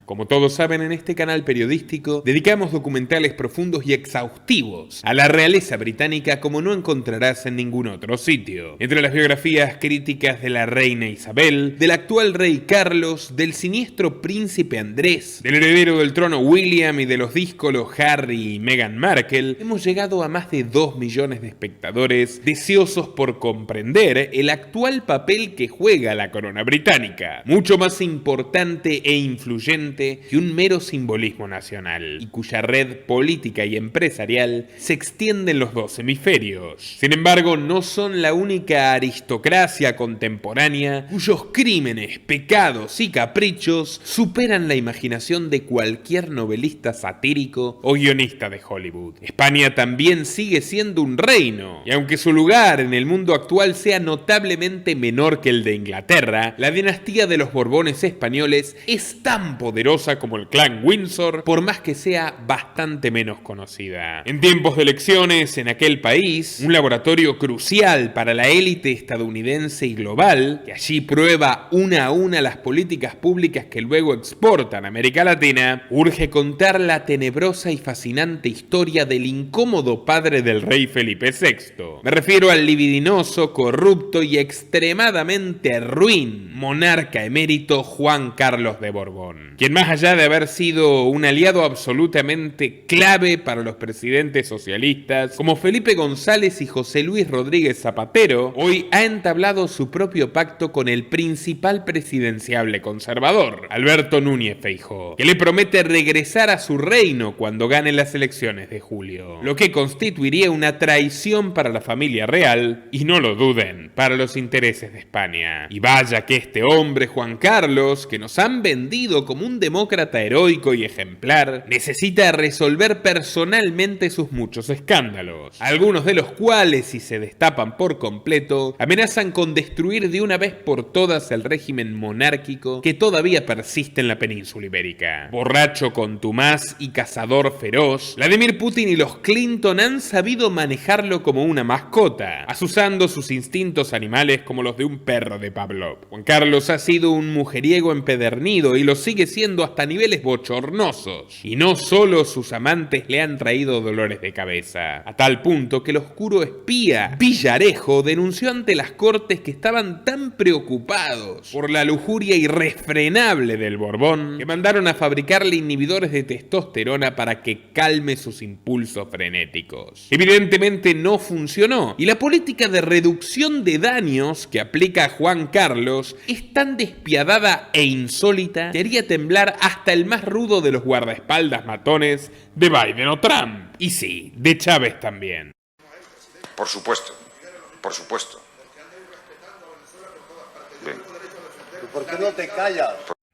Como todos saben, en este canal periodístico dedicamos documentales profundos y exhaustivos a la realeza británica como no encontrarás en ningún otro sitio. Entre las biografías críticas de la reina Isabel, del actual rey Carlos, del siniestro príncipe Andrés, del heredero del trono William y de los díscolos Harry y Meghan Markle, hemos llegado a más de 2 millones de espectadores deseosos por comprender el actual papel que juega la corona británica, mucho más importante e influyente que un mero simbolismo nacional, y cuya red política y empresarial se extiende en los dos hemisferios. Sin embargo, no son la única aristocracia contemporánea cuyos crímenes, pecados y caprichos superan la imaginación de cualquier novelista satírico o guionista de Hollywood. España también sigue siendo un reino, y aunque su lugar en el mundo actual sea notablemente menor que el de Inglaterra, la dinastía de los Borbones españoles es tan poderosa como el clan Windsor, por más que sea bastante menos conocida. En tiempos de elecciones en aquel país, un laboratorio crucial para la élite estadounidense y global, que allí prueba una a una las políticas públicas que luego exportan a América Latina, urge contar la tenebrosa y fascinante historia del incómodo padre del rey Felipe VI. Me refiero al libidinoso, corrupto y extremadamente ruin monarca emérito Juan Carlos de Borbón, quien más allá de haber sido un aliado absolutamente clave para los presidentes socialistas como Felipe González y José Luis Rodríguez Zapatero, hoy ha entablado su propio pacto con el principal presidenciable conservador, Alberto Núñez Feijóo, que le promete regresar a su reino cuando gane las elecciones de julio, lo que constituiría una traición para la familia real y, no lo duden, para los intereses de España. Y vaya que este hombre, Juan Carlos, que nos han vendido como un demócrata heroico y ejemplar, necesita resolver personalmente sus muchos escándalos, algunos de los cuales, si se destapan por completo, amenazan con destruir de una vez por todas el régimen monárquico que todavía persiste en la península ibérica. Borracho contumaz y cazador feroz, Vladimir Putin y los Clinton han sabido manejarlo como una mascota, asusando sus instintos animales como los de un perro de Pavlov. Juan Carlos ha sido un mujeriego empedernido y lo sigue siendo hasta niveles bochornosos, y no solo sus amantes le han traído dolores de cabeza, a tal punto que el oscuro espía Villarejo denunció ante las cortes que estaban tan preocupados por la lujuria irrefrenable del Borbón que mandaron a fabricarle inhibidores de testosterona para que calme sus impulsos frenéticos. Evidentemente no funcionó, y la política de reducción de daños que aplica Juan Carlos es tan despiadada e insólita que haría temblar hasta el más rudo de los guardaespaldas matones de Biden o Trump. Y sí, de Chávez también. Por supuesto, por supuesto. Bien. ¿Por qué no te callas?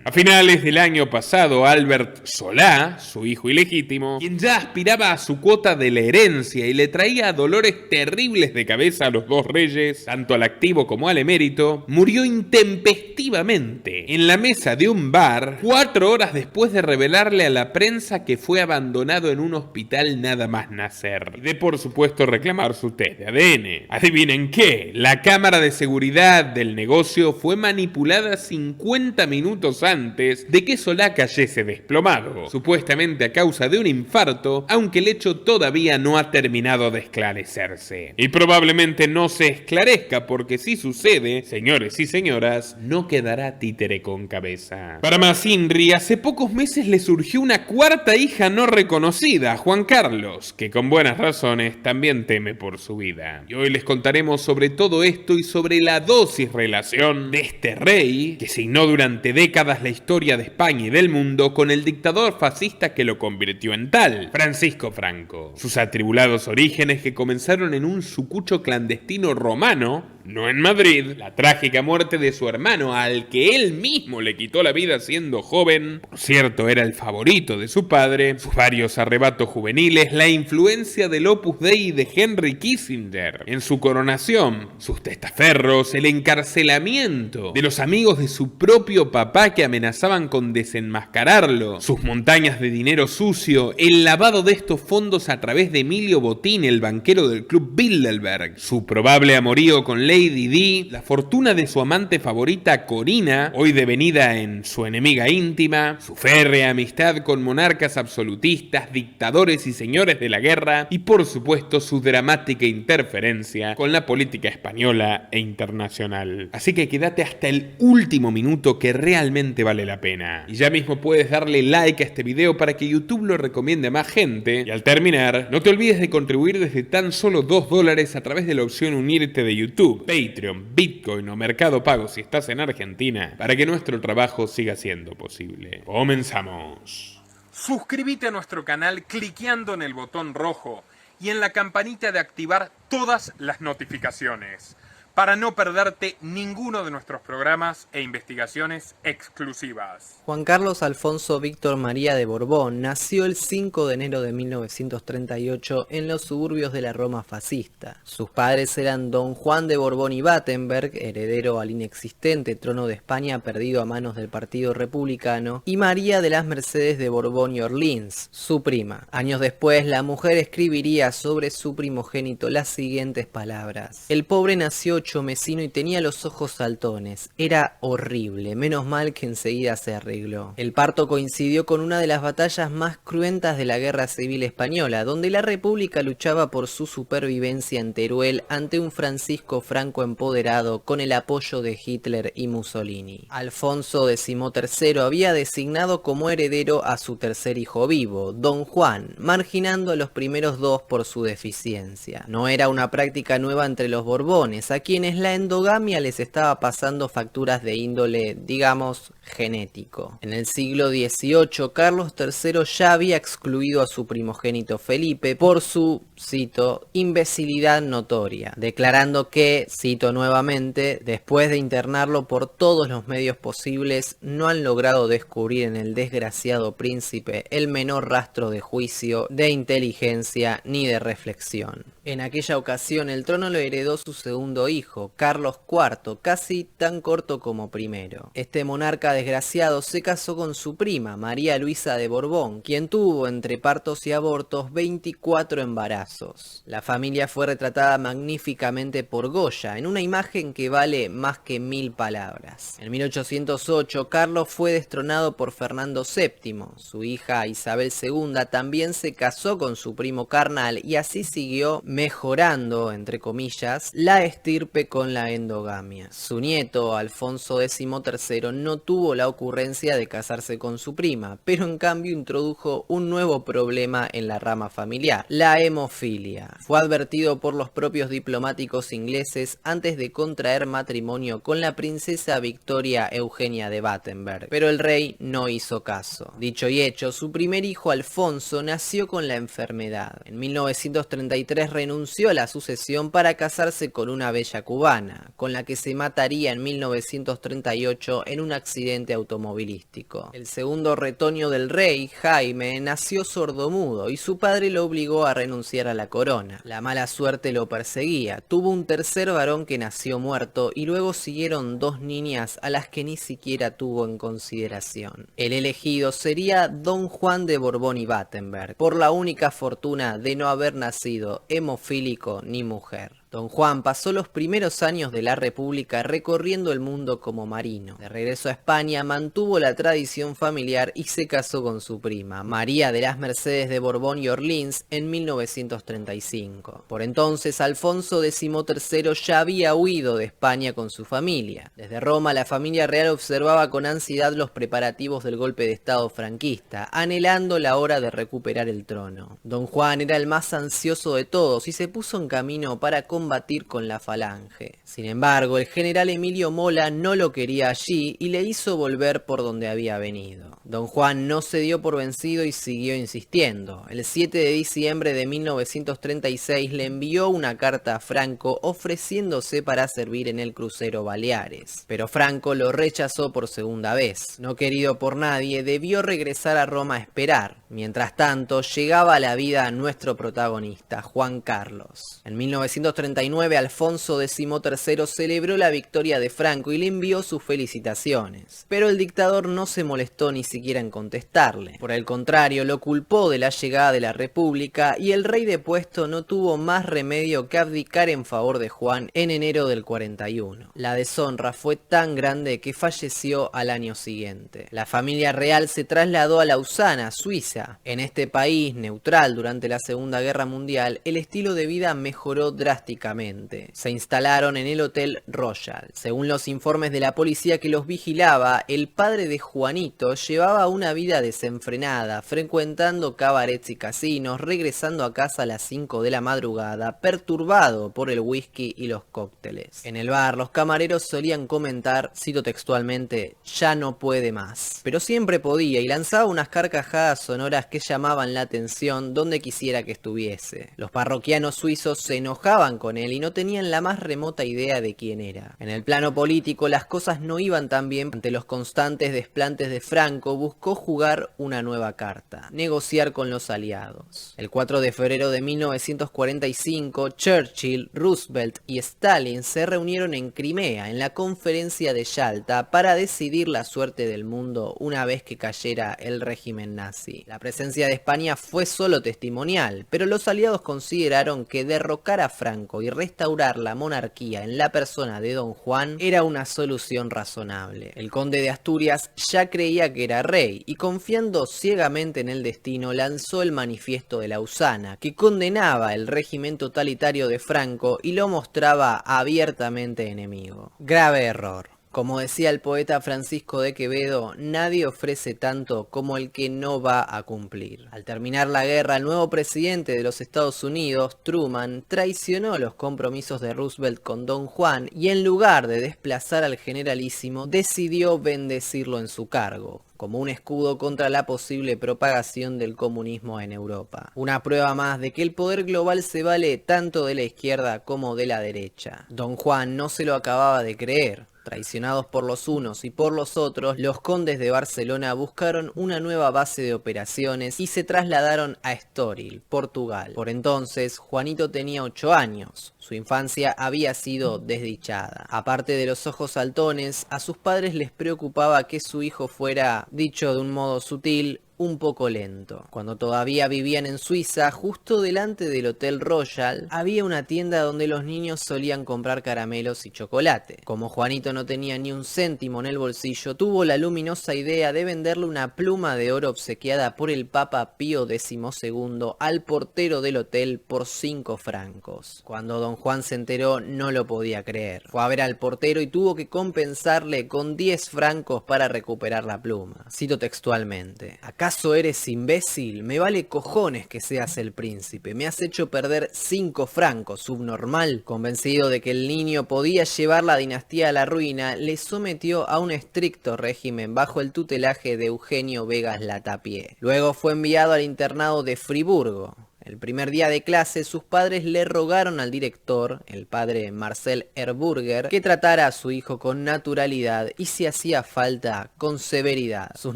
A finales del año pasado, Albert Solá, su hijo ilegítimo, quien ya aspiraba a su cuota de la herencia y le traía dolores terribles de cabeza a los dos reyes, tanto al activo como al emérito, murió intempestivamente en la mesa de un bar 4 horas después de revelarle a la prensa que fue abandonado en un hospital nada más nacer, y de por supuesto reclamar su test de ADN. Adivinen qué, la cámara de seguridad del negocio fue manipulada 50 minutos antes de que Solá cayese desplomado, supuestamente a causa de un infarto, aunque el hecho todavía no ha terminado de esclarecerse. Y probablemente no se esclarezca porque si sucede, señores y señoras, no quedará títere con cabeza. Para más Inri, hace pocos meses le surgió una cuarta hija no reconocida, Juan Carlos, que con buenas razones también teme por su vida. Y hoy les contaremos sobre todo esto y sobre la dosis relación de este rey, que signó durante décadas la historia de España y del mundo con el dictador fascista que lo convirtió en tal, Francisco Franco. Sus atribulados orígenes que comenzaron en un sucucho clandestino romano, no en Madrid, la trágica muerte de su hermano al que él mismo le quitó la vida siendo joven, por cierto era el favorito de su padre, sus varios arrebatos juveniles, la influencia del Opus Dei de Henry Kissinger en su coronación, sus testaferros, el encarcelamiento de los amigos de su propio papá que amenazaban con desenmascararlo, sus montañas de dinero sucio, el lavado de estos fondos a través de Emilio Botín, el banquero del Club Bilderberg, su probable amorío con Lady Di, la fortuna de su amante favorita Corina, hoy devenida en su enemiga íntima, su férrea amistad con monarcas absolutistas, dictadores y señores de la guerra, y por supuesto su dramática interferencia con la política española e internacional. Así que quédate hasta el último minuto, que realmente vale la pena. Y ya mismo puedes darle like a este video para que YouTube lo recomiende a más gente. Y al terminar, no te olvides de contribuir desde tan solo $2 a través de la opción unirte de YouTube, Patreon, Bitcoin o Mercado Pago si estás en Argentina, para que nuestro trabajo siga siendo posible. Comenzamos. Suscríbete a nuestro canal cliqueando en el botón rojo y en la campanita de activar todas las notificaciones, para no perderte ninguno de nuestros programas e investigaciones exclusivas. Juan Carlos Alfonso Víctor María de Borbón nació el 5 de enero de 1938 en los suburbios de la Roma fascista. Sus padres eran don Juan de Borbón y Battenberg, heredero al inexistente trono de España perdido a manos del Partido Republicano, y María de las Mercedes de Borbón y Orleans, su prima. Años después, la mujer escribiría sobre su primogénito las siguientes palabras: el pobre nació chomecino y tenía los ojos saltones. Era horrible, menos mal que enseguida se arregló. El parto coincidió con una de las batallas más cruentas de la Guerra Civil Española, donde la República luchaba por su supervivencia en Teruel ante un Francisco Franco empoderado con el apoyo de Hitler y Mussolini. Alfonso XIII había designado como heredero a su tercer hijo vivo, don Juan, marginando a los primeros dos por su deficiencia. No era una práctica nueva entre los Borbones, a quienes la endogamia les estaba pasando facturas de índole, digamos, genético. En el siglo XVIII, Carlos III ya había excluido a su primogénito Felipe por su, cito, imbecilidad notoria, declarando que, cito nuevamente, después de internarlo por todos los medios posibles, no han logrado descubrir en el desgraciado príncipe el menor rastro de juicio, de inteligencia ni de reflexión. En aquella ocasión el trono lo heredó su segundo hijo, Carlos IV, casi tan corto como primero. Este monarca desgraciado se casó con su prima, María Luisa de Borbón, quien tuvo entre partos y abortos 24 embarazos. La familia fue retratada magníficamente por Goya, en una imagen que vale más que 1000 palabras. En 1808, Carlos fue destronado por Fernando VII. Su hija Isabel II también se casó con su primo carnal y así siguió mejorando, entre comillas, la estirpe con la endogamia. Su nieto, Alfonso XIII, no tuvo la ocurrencia de casarse con su prima, pero en cambio introdujo un nuevo problema en la rama familiar, la hemofilia. Fue advertido por los propios diplomáticos ingleses antes de contraer matrimonio con la princesa Victoria Eugenia de Battenberg, pero el rey no hizo caso. Dicho y hecho, su primer hijo Alfonso nació con la enfermedad. En 1933 renunció a la sucesión para casarse con una bella cubana, con la que se mataría en 1938 en un accidente automovilístico. El segundo retoño del rey, Jaime, nació sordomudo y su padre lo obligó a renunciar a la corona. La mala suerte lo perseguía, tuvo un tercer varón que nació muerto y luego siguieron dos niñas a las que ni siquiera tuvo en consideración. El elegido sería don Juan de Borbón y Battenberg, por la única fortuna de no haber nacido hemofílico ni mujer. Don Juan pasó los primeros años de la República recorriendo el mundo como marino. De regreso a España mantuvo la tradición familiar y se casó con su prima, María de las Mercedes de Borbón y Orleans, en 1935. Por entonces, Alfonso XIII ya había huido de España con su familia. Desde Roma, la familia real observaba con ansiedad los preparativos del golpe de Estado franquista, anhelando la hora de recuperar el trono. Don Juan era el más ansioso de todos y se puso en camino para combatir con la falange. Sin embargo, el general Emilio Mola no lo quería allí y le hizo volver por donde había venido. Don Juan no se dio por vencido y siguió insistiendo. El 7 de diciembre de 1936 le envió una carta a Franco ofreciéndose para servir en el crucero Baleares. Pero Franco lo rechazó por segunda vez. No querido por nadie, debió regresar a Roma a esperar. Mientras tanto, llegaba a la vida nuestro protagonista, Juan Carlos. En 1939, Alfonso XIII celebró la victoria de Franco y le envió sus felicitaciones. Pero el dictador no se molestó ni siquiera en contestarle. Por el contrario, lo culpó de la llegada de la República y el rey depuesto no tuvo más remedio que abdicar en favor de Juan en enero del 41. La deshonra fue tan grande que falleció al año siguiente. La familia real se trasladó a Lausana, Suiza. En este país, neutral durante la Segunda Guerra Mundial, el estilo de vida mejoró drásticamente. Se instalaron en el Hotel Royal. Según los informes de la policía que los vigilaba, el padre de Juanito llevaba una vida desenfrenada, frecuentando cabarets y casinos, regresando a casa a las 5 de la madrugada, perturbado por el whisky y los cócteles. En el bar, los camareros solían comentar, cito textualmente, "ya no puede más". Pero siempre podía y lanzaba unas carcajadas sonoras que llamaban la atención donde quisiera que estuviese. Los parroquianos suizos se enojaban con él y no tenían la más remota idea de quién era. En el plano político, las cosas no iban tan bien. Ante los constantes desplantes de Franco, buscó jugar una nueva carta: negociar con los aliados. El 4 de febrero de 1945, Churchill, Roosevelt y Stalin se reunieron en Crimea, en la conferencia de Yalta, para decidir la suerte del mundo una vez que cayera el régimen nazi. La presencia de España fue solo testimonial, pero los aliados consideraron que derrocar a Franco y restaurar la monarquía en la persona de Don Juan era una solución razonable. El conde de Asturias ya creía que era rey y, confiando ciegamente en el destino, lanzó el manifiesto de Lausana, que condenaba el régimen totalitario de Franco y lo mostraba abiertamente enemigo. Grave error. Como decía el poeta Francisco de Quevedo, nadie ofrece tanto como el que no va a cumplir. Al terminar la guerra, el nuevo presidente de los Estados Unidos, Truman, traicionó los compromisos de Roosevelt con Don Juan y, en lugar de desplazar al generalísimo, decidió bendecirlo en su cargo, como un escudo contra la posible propagación del comunismo en Europa. Una prueba más de que el poder global se vale tanto de la izquierda como de la derecha. Don Juan no se lo acababa de creer. Traicionados por los unos y por los otros, los condes de Barcelona buscaron una nueva base de operaciones y se trasladaron a Estoril, Portugal. Por entonces, Juanito tenía 8 años. Su infancia había sido desdichada. Aparte de los ojos saltones, a sus padres les preocupaba que su hijo fuera, dicho de un modo sutil, un poco lento. Cuando todavía vivían en Suiza, justo delante del Hotel Royal, había una tienda donde los niños solían comprar caramelos y chocolate. Como Juanito no tenía ni un céntimo en el bolsillo, tuvo la luminosa idea de venderle una pluma de oro obsequiada por el Papa Pío XII al portero del hotel por 5 francos. Cuando Don Juan se enteró, no lo podía creer. Fue a ver al portero y tuvo que compensarle con 10 francos para recuperar la pluma. Cito textualmente: ¿acaso eres imbécil? Me vale cojones que seas el príncipe. Me has hecho perder 5 francos, subnormal. Convencido de que el niño podía llevar la dinastía a la ruina, le sometió a un estricto régimen bajo el tutelaje de Eugenio Vegas Latapié. Luego fue enviado al internado de Friburgo. El primer día de clase, sus padres le rogaron al director, el padre Marcel Erburger, que tratara a su hijo con naturalidad y, si hacía falta, con severidad. Sus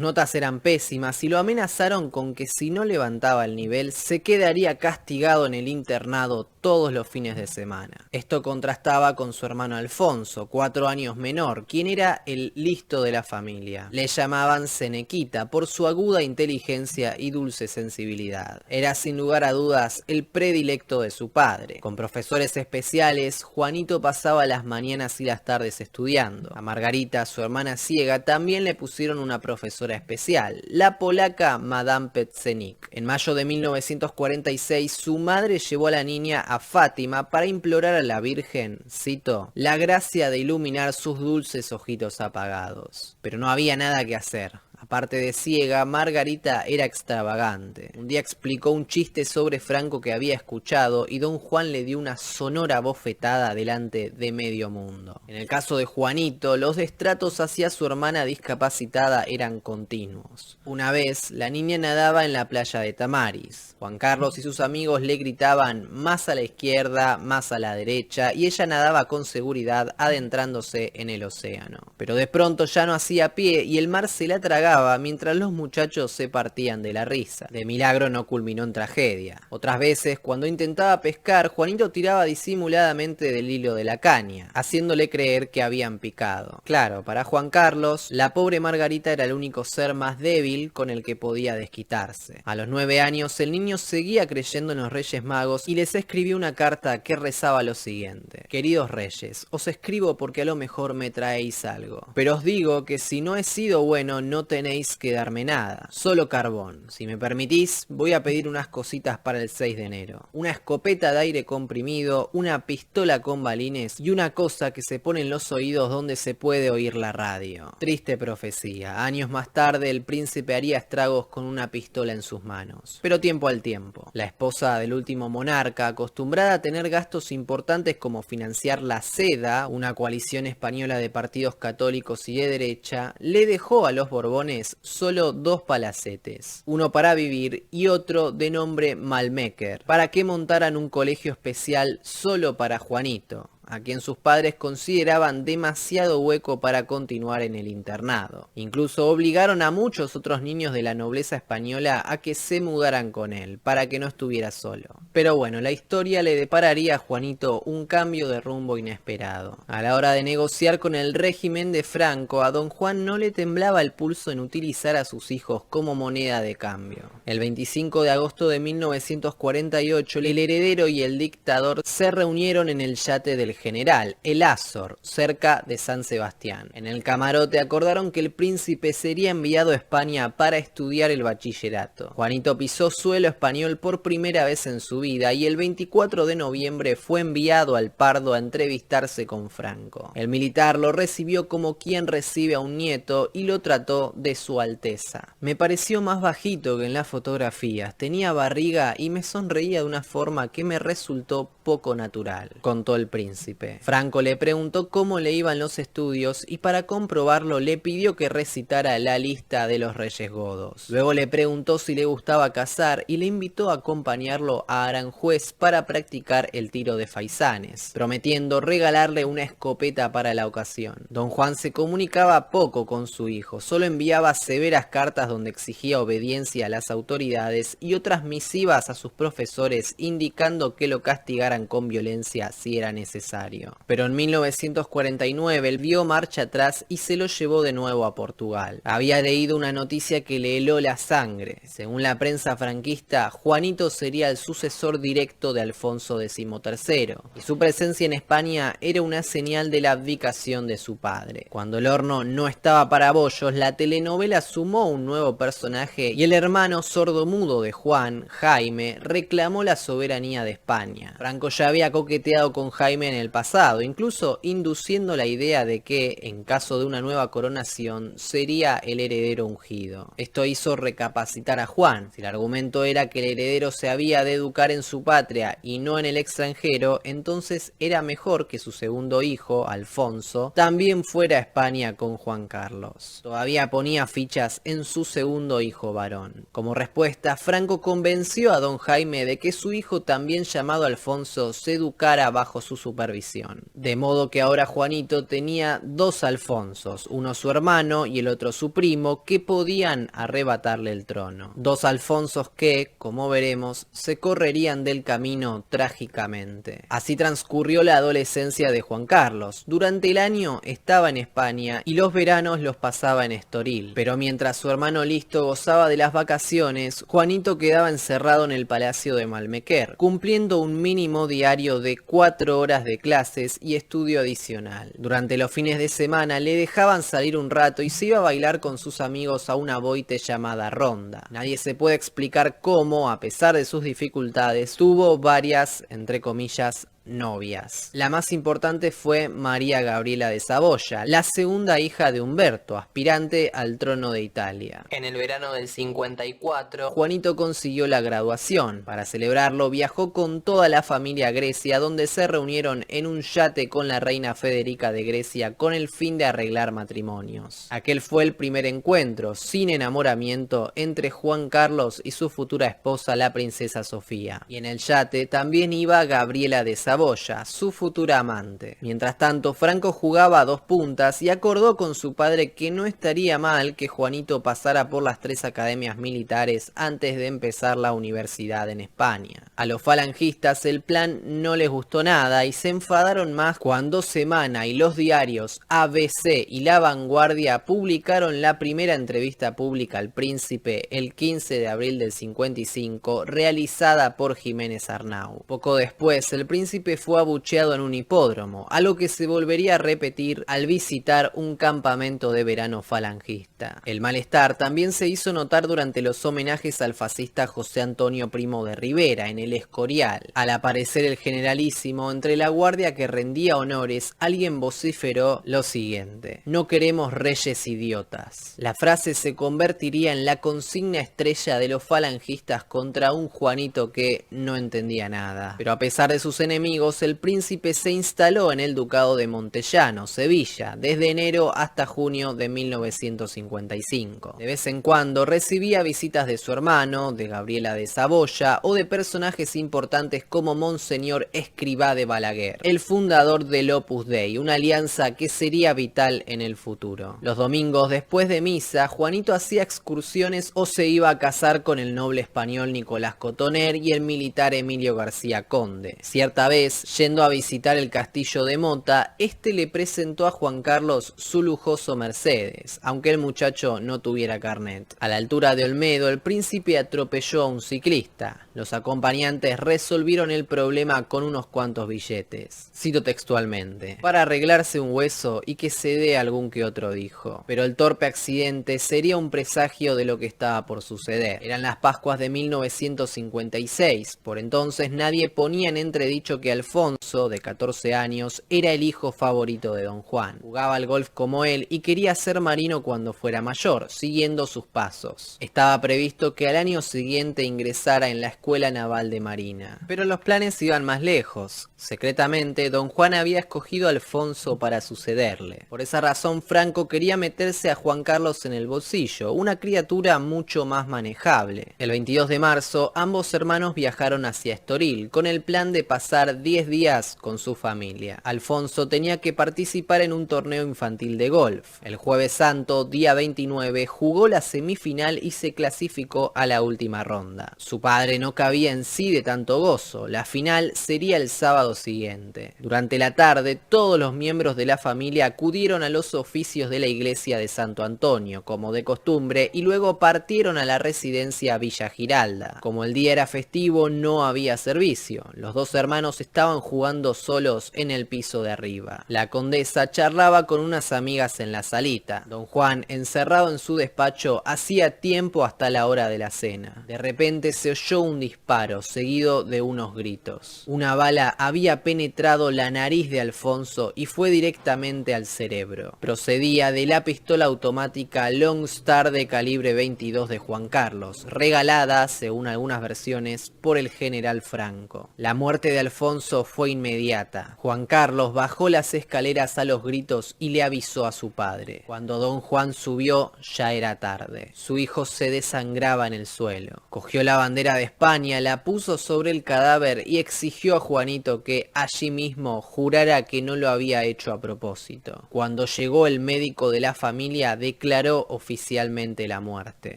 notas eran pésimas y lo amenazaron con que si no levantaba el nivel, se quedaría castigado en el internado todos los fines de semana. Esto contrastaba con su hermano Alfonso, 4 años menor, quien era el listo de la familia. Le llamaban Cenequita por su aguda inteligencia y dulce sensibilidad. Era sin lugar a dudas el predilecto de su padre. Con profesores especiales, Juanito pasaba las mañanas y las tardes estudiando. A Margarita, su hermana ciega, también le pusieron una profesora especial, la polaca Madame Petzenik. En mayo de 1946, su madre llevó a la niña a Fátima para implorar a la Virgen, cito, la gracia de iluminar sus dulces ojitos apagados. Pero no había nada que hacer. Aparte de ciega, Margarita era extravagante. Un día explicó un chiste sobre Franco que había escuchado y Don Juan le dio una sonora bofetada delante de medio mundo. En el caso de Juanito, los destratos hacia su hermana discapacitada eran continuos. Una vez, la niña nadaba en la playa de Tamaris. Juan Carlos y sus amigos le gritaban más a la izquierda, más a la derecha, y ella nadaba con seguridad adentrándose en el océano. Pero de pronto ya no hacía pie y el mar se la tragaba escuchaba mientras los muchachos se partían de la risa. De milagro no culminó en tragedia. Otras veces, cuando intentaba pescar, Juanito tiraba disimuladamente del hilo de la caña, haciéndole creer que habían picado. Claro, para Juan Carlos, la pobre Margarita era el único ser más débil con el que podía desquitarse. A los 9 años, el niño seguía creyendo en los Reyes Magos y les escribió una carta que rezaba lo siguiente: queridos Reyes, os escribo porque a lo mejor me traéis algo, pero os digo que si no he sido bueno no tenéis que darme nada, solo carbón. Si me permitís, voy a pedir unas cositas para el 6 de enero. Una escopeta de aire comprimido, una pistola con balines y una cosa que se pone en los oídos donde se puede oír la radio. Triste profecía. Años más tarde el príncipe haría estragos con una pistola en sus manos. Pero tiempo al tiempo. La esposa del último monarca, acostumbrada a tener gastos importantes como financiar la SEDA, una coalición española de partidos católicos y de derecha, le dejó a los Borbones solo 2 palacetes, uno para vivir y otro de nombre Malmequer, para que montaran un colegio especial solo para Juanito, a quien sus padres consideraban demasiado hueco para continuar en el internado. Incluso obligaron a muchos otros niños de la nobleza española a que se mudaran con él, para que no estuviera solo. Pero bueno, la historia le depararía a Juanito un cambio de rumbo inesperado. A la hora de negociar con el régimen de Franco, a don Juan no le temblaba el pulso en utilizar a sus hijos como moneda de cambio. El 25 de agosto de 1948, el heredero y el dictador se reunieron en el yate del general, el Azor, cerca de San Sebastián. En el camarote acordaron que el príncipe sería enviado a España para estudiar el bachillerato. Juanito pisó suelo español por primera vez en su vida y el 24 de noviembre fue enviado al Pardo a entrevistarse con Franco. El militar lo recibió como quien recibe a un nieto y lo trató de su alteza. Me pareció más bajito que en las fotografías, tenía barriga y me sonreía de una forma que me resultó poco natural, contó el príncipe. Franco le preguntó cómo le iban los estudios y para comprobarlo le pidió que recitara la lista de los reyes godos. Luego le preguntó si le gustaba cazar y le invitó a acompañarlo a Aranjuez para practicar el tiro de faisanes, prometiendo regalarle una escopeta para la ocasión. Don Juan se comunicaba poco con su hijo, solo enviaba severas cartas donde exigía obediencia a las autoridades y otras misivas a sus profesores indicando que lo castigaran con violencia si era necesario. Pero en 1949 él vio marcha atrás y se lo llevó de nuevo a Portugal. Había leído una noticia que le heló la sangre. Según la prensa franquista, Juanito sería el sucesor directo de Alfonso XIII, y su presencia en España era una señal de la abdicación de su padre. Cuando el horno no estaba para bollos, la telenovela sumó un nuevo personaje y el hermano sordomudo de Juan, Jaime, reclamó la soberanía de España. Franco ya había coqueteado con Jaime en el pasado, incluso induciendo la idea de que, en caso de una nueva coronación, sería el heredero ungido. Esto hizo recapacitar a Juan. Si el argumento era que el heredero se había de educar en su patria y no en el extranjero, entonces era mejor que su segundo hijo, Alfonso, también fuera a España con Juan Carlos. Todavía ponía fichas en su segundo hijo varón. Como respuesta, Franco convenció a don Jaime de que su hijo, también llamado Alfonso, se educara bajo su supervisión. De modo que ahora Juanito tenía 2 Alfonsos, uno su hermano y el otro su primo, que podían arrebatarle el trono. 2 Alfonsos que, como veremos, se correrían del camino trágicamente. Así transcurrió la adolescencia de Juan Carlos. Durante el año estaba en España y los veranos los pasaba en Estoril. Pero mientras su hermano Listo gozaba de las vacaciones, Juanito quedaba encerrado en el palacio de Malmequer, cumpliendo un mínimo diario de 4 horas de clases y estudio adicional. Durante los fines de semana le dejaban salir un rato y se iba a bailar con sus amigos a una boite llamada ronda. Nadie se puede explicar cómo, a pesar de sus dificultades, tuvo varias, entre comillas, novias. La más importante fue María Gabriela de Saboya, la segunda hija de Humberto, aspirante al trono de Italia. En el verano del 54, Juanito consiguió la graduación. Para celebrarlo viajó con toda la familia a Grecia, donde se reunieron en un yate con la reina Federica de Grecia con el fin de arreglar matrimonios. Aquel fue el primer encuentro, sin enamoramiento, entre Juan Carlos y su futura esposa, la princesa Sofía. Y en el yate también iba Gabriela de Saboya, Saboya, su futura amante. Mientras tanto, Franco jugaba a 2 puntas y acordó con su padre que no estaría mal que Juanito pasara por las 3 academias militares antes de empezar la universidad en España. A los falangistas el plan no les gustó nada y se enfadaron más cuando Semana y los diarios ABC y La Vanguardia publicaron la primera entrevista pública al príncipe el 15 de abril del 55, realizada por Jiménez Arnau. Poco después, el príncipe fue abucheado en un hipódromo, algo que se volvería a repetir al visitar un campamento de verano falangista. El malestar también se hizo notar durante los homenajes al fascista José Antonio Primo de Rivera en el Escorial. Al aparecer el generalísimo entre la guardia que rendía honores, alguien vociferó lo siguiente: "No queremos reyes idiotas". La frase se convertiría en la consigna estrella de los falangistas contra un Juanito que no entendía nada. Pero a pesar de sus enemigos, el príncipe se instaló en el ducado de Montellano, Sevilla, desde enero hasta junio de 1955. De vez en cuando recibía visitas de su hermano, de Gabriela de Saboya o de personajes importantes como Monseñor Escrivá de Balaguer, el fundador del Opus Dei, una alianza que sería vital en el futuro. Los domingos después de misa, Juanito hacía excursiones o se iba a casar con el noble español Nicolás Cotoner y el militar Emilio García Conde. Cierta vez, yendo a visitar el castillo de Mota, este le presentó a Juan Carlos su lujoso Mercedes, aunque el muchacho no tuviera carnet. A la altura de Olmedo, el príncipe atropelló a un ciclista. Los acompañantes resolvieron el problema con unos cuantos billetes. Cito textualmente: "Para arreglarse un hueso y que se dé algún que otro", dijo. Pero el torpe accidente sería un presagio de lo que estaba por suceder. Eran las Pascuas de 1956. Por entonces nadie ponía en entredicho que Alfonso, de 14 años, era el hijo favorito de Don Juan. Jugaba al golf como él y quería ser marino cuando fuera mayor, siguiendo sus pasos. Estaba previsto que al año siguiente ingresara en la Escuela Naval de Marina. Pero los planes iban más lejos. Secretamente, Don Juan había escogido a Alfonso para sucederle. Por esa razón, Franco quería meterse a Juan Carlos en el bolsillo, una criatura mucho más manejable. El 22 de marzo, ambos hermanos viajaron hacia Estoril, con el plan de pasar 10 días con su familia. Alfonso tenía que participar en un torneo infantil de golf. El Jueves Santo, día 29, jugó la semifinal y se clasificó a la última ronda. Su padre no cabía en sí de tanto gozo. La final sería el sábado siguiente. Durante la tarde, todos los miembros de la familia acudieron a los oficios de la iglesia de Santo Antonio, como de costumbre, y luego partieron a la residencia Villa Giralda. Como el día era festivo, no había servicio. Los dos hermanos estaban jugando solos en el piso de arriba. La condesa charlaba con unas amigas en la salita. Don Juan, encerrado en su despacho, hacía tiempo hasta la hora de la cena. De repente se oyó un disparo, seguido de unos gritos. Una bala había penetrado la nariz de Alfonso y fue directamente al cerebro. Procedía de la pistola automática Long Star de calibre 22 de Juan Carlos, regalada, según algunas versiones, por el general Franco. La muerte de Alfonso fue inmediata. Juan Carlos bajó las escaleras a los gritos y le avisó a su padre. Cuando Don Juan subió, ya era tarde. Su hijo se desangraba en el suelo. Cogió la bandera de España, la puso sobre el cadáver y exigió a Juanito que allí mismo jurara que no lo había hecho a propósito. Cuando llegó el médico de la familia, declaró oficialmente la muerte.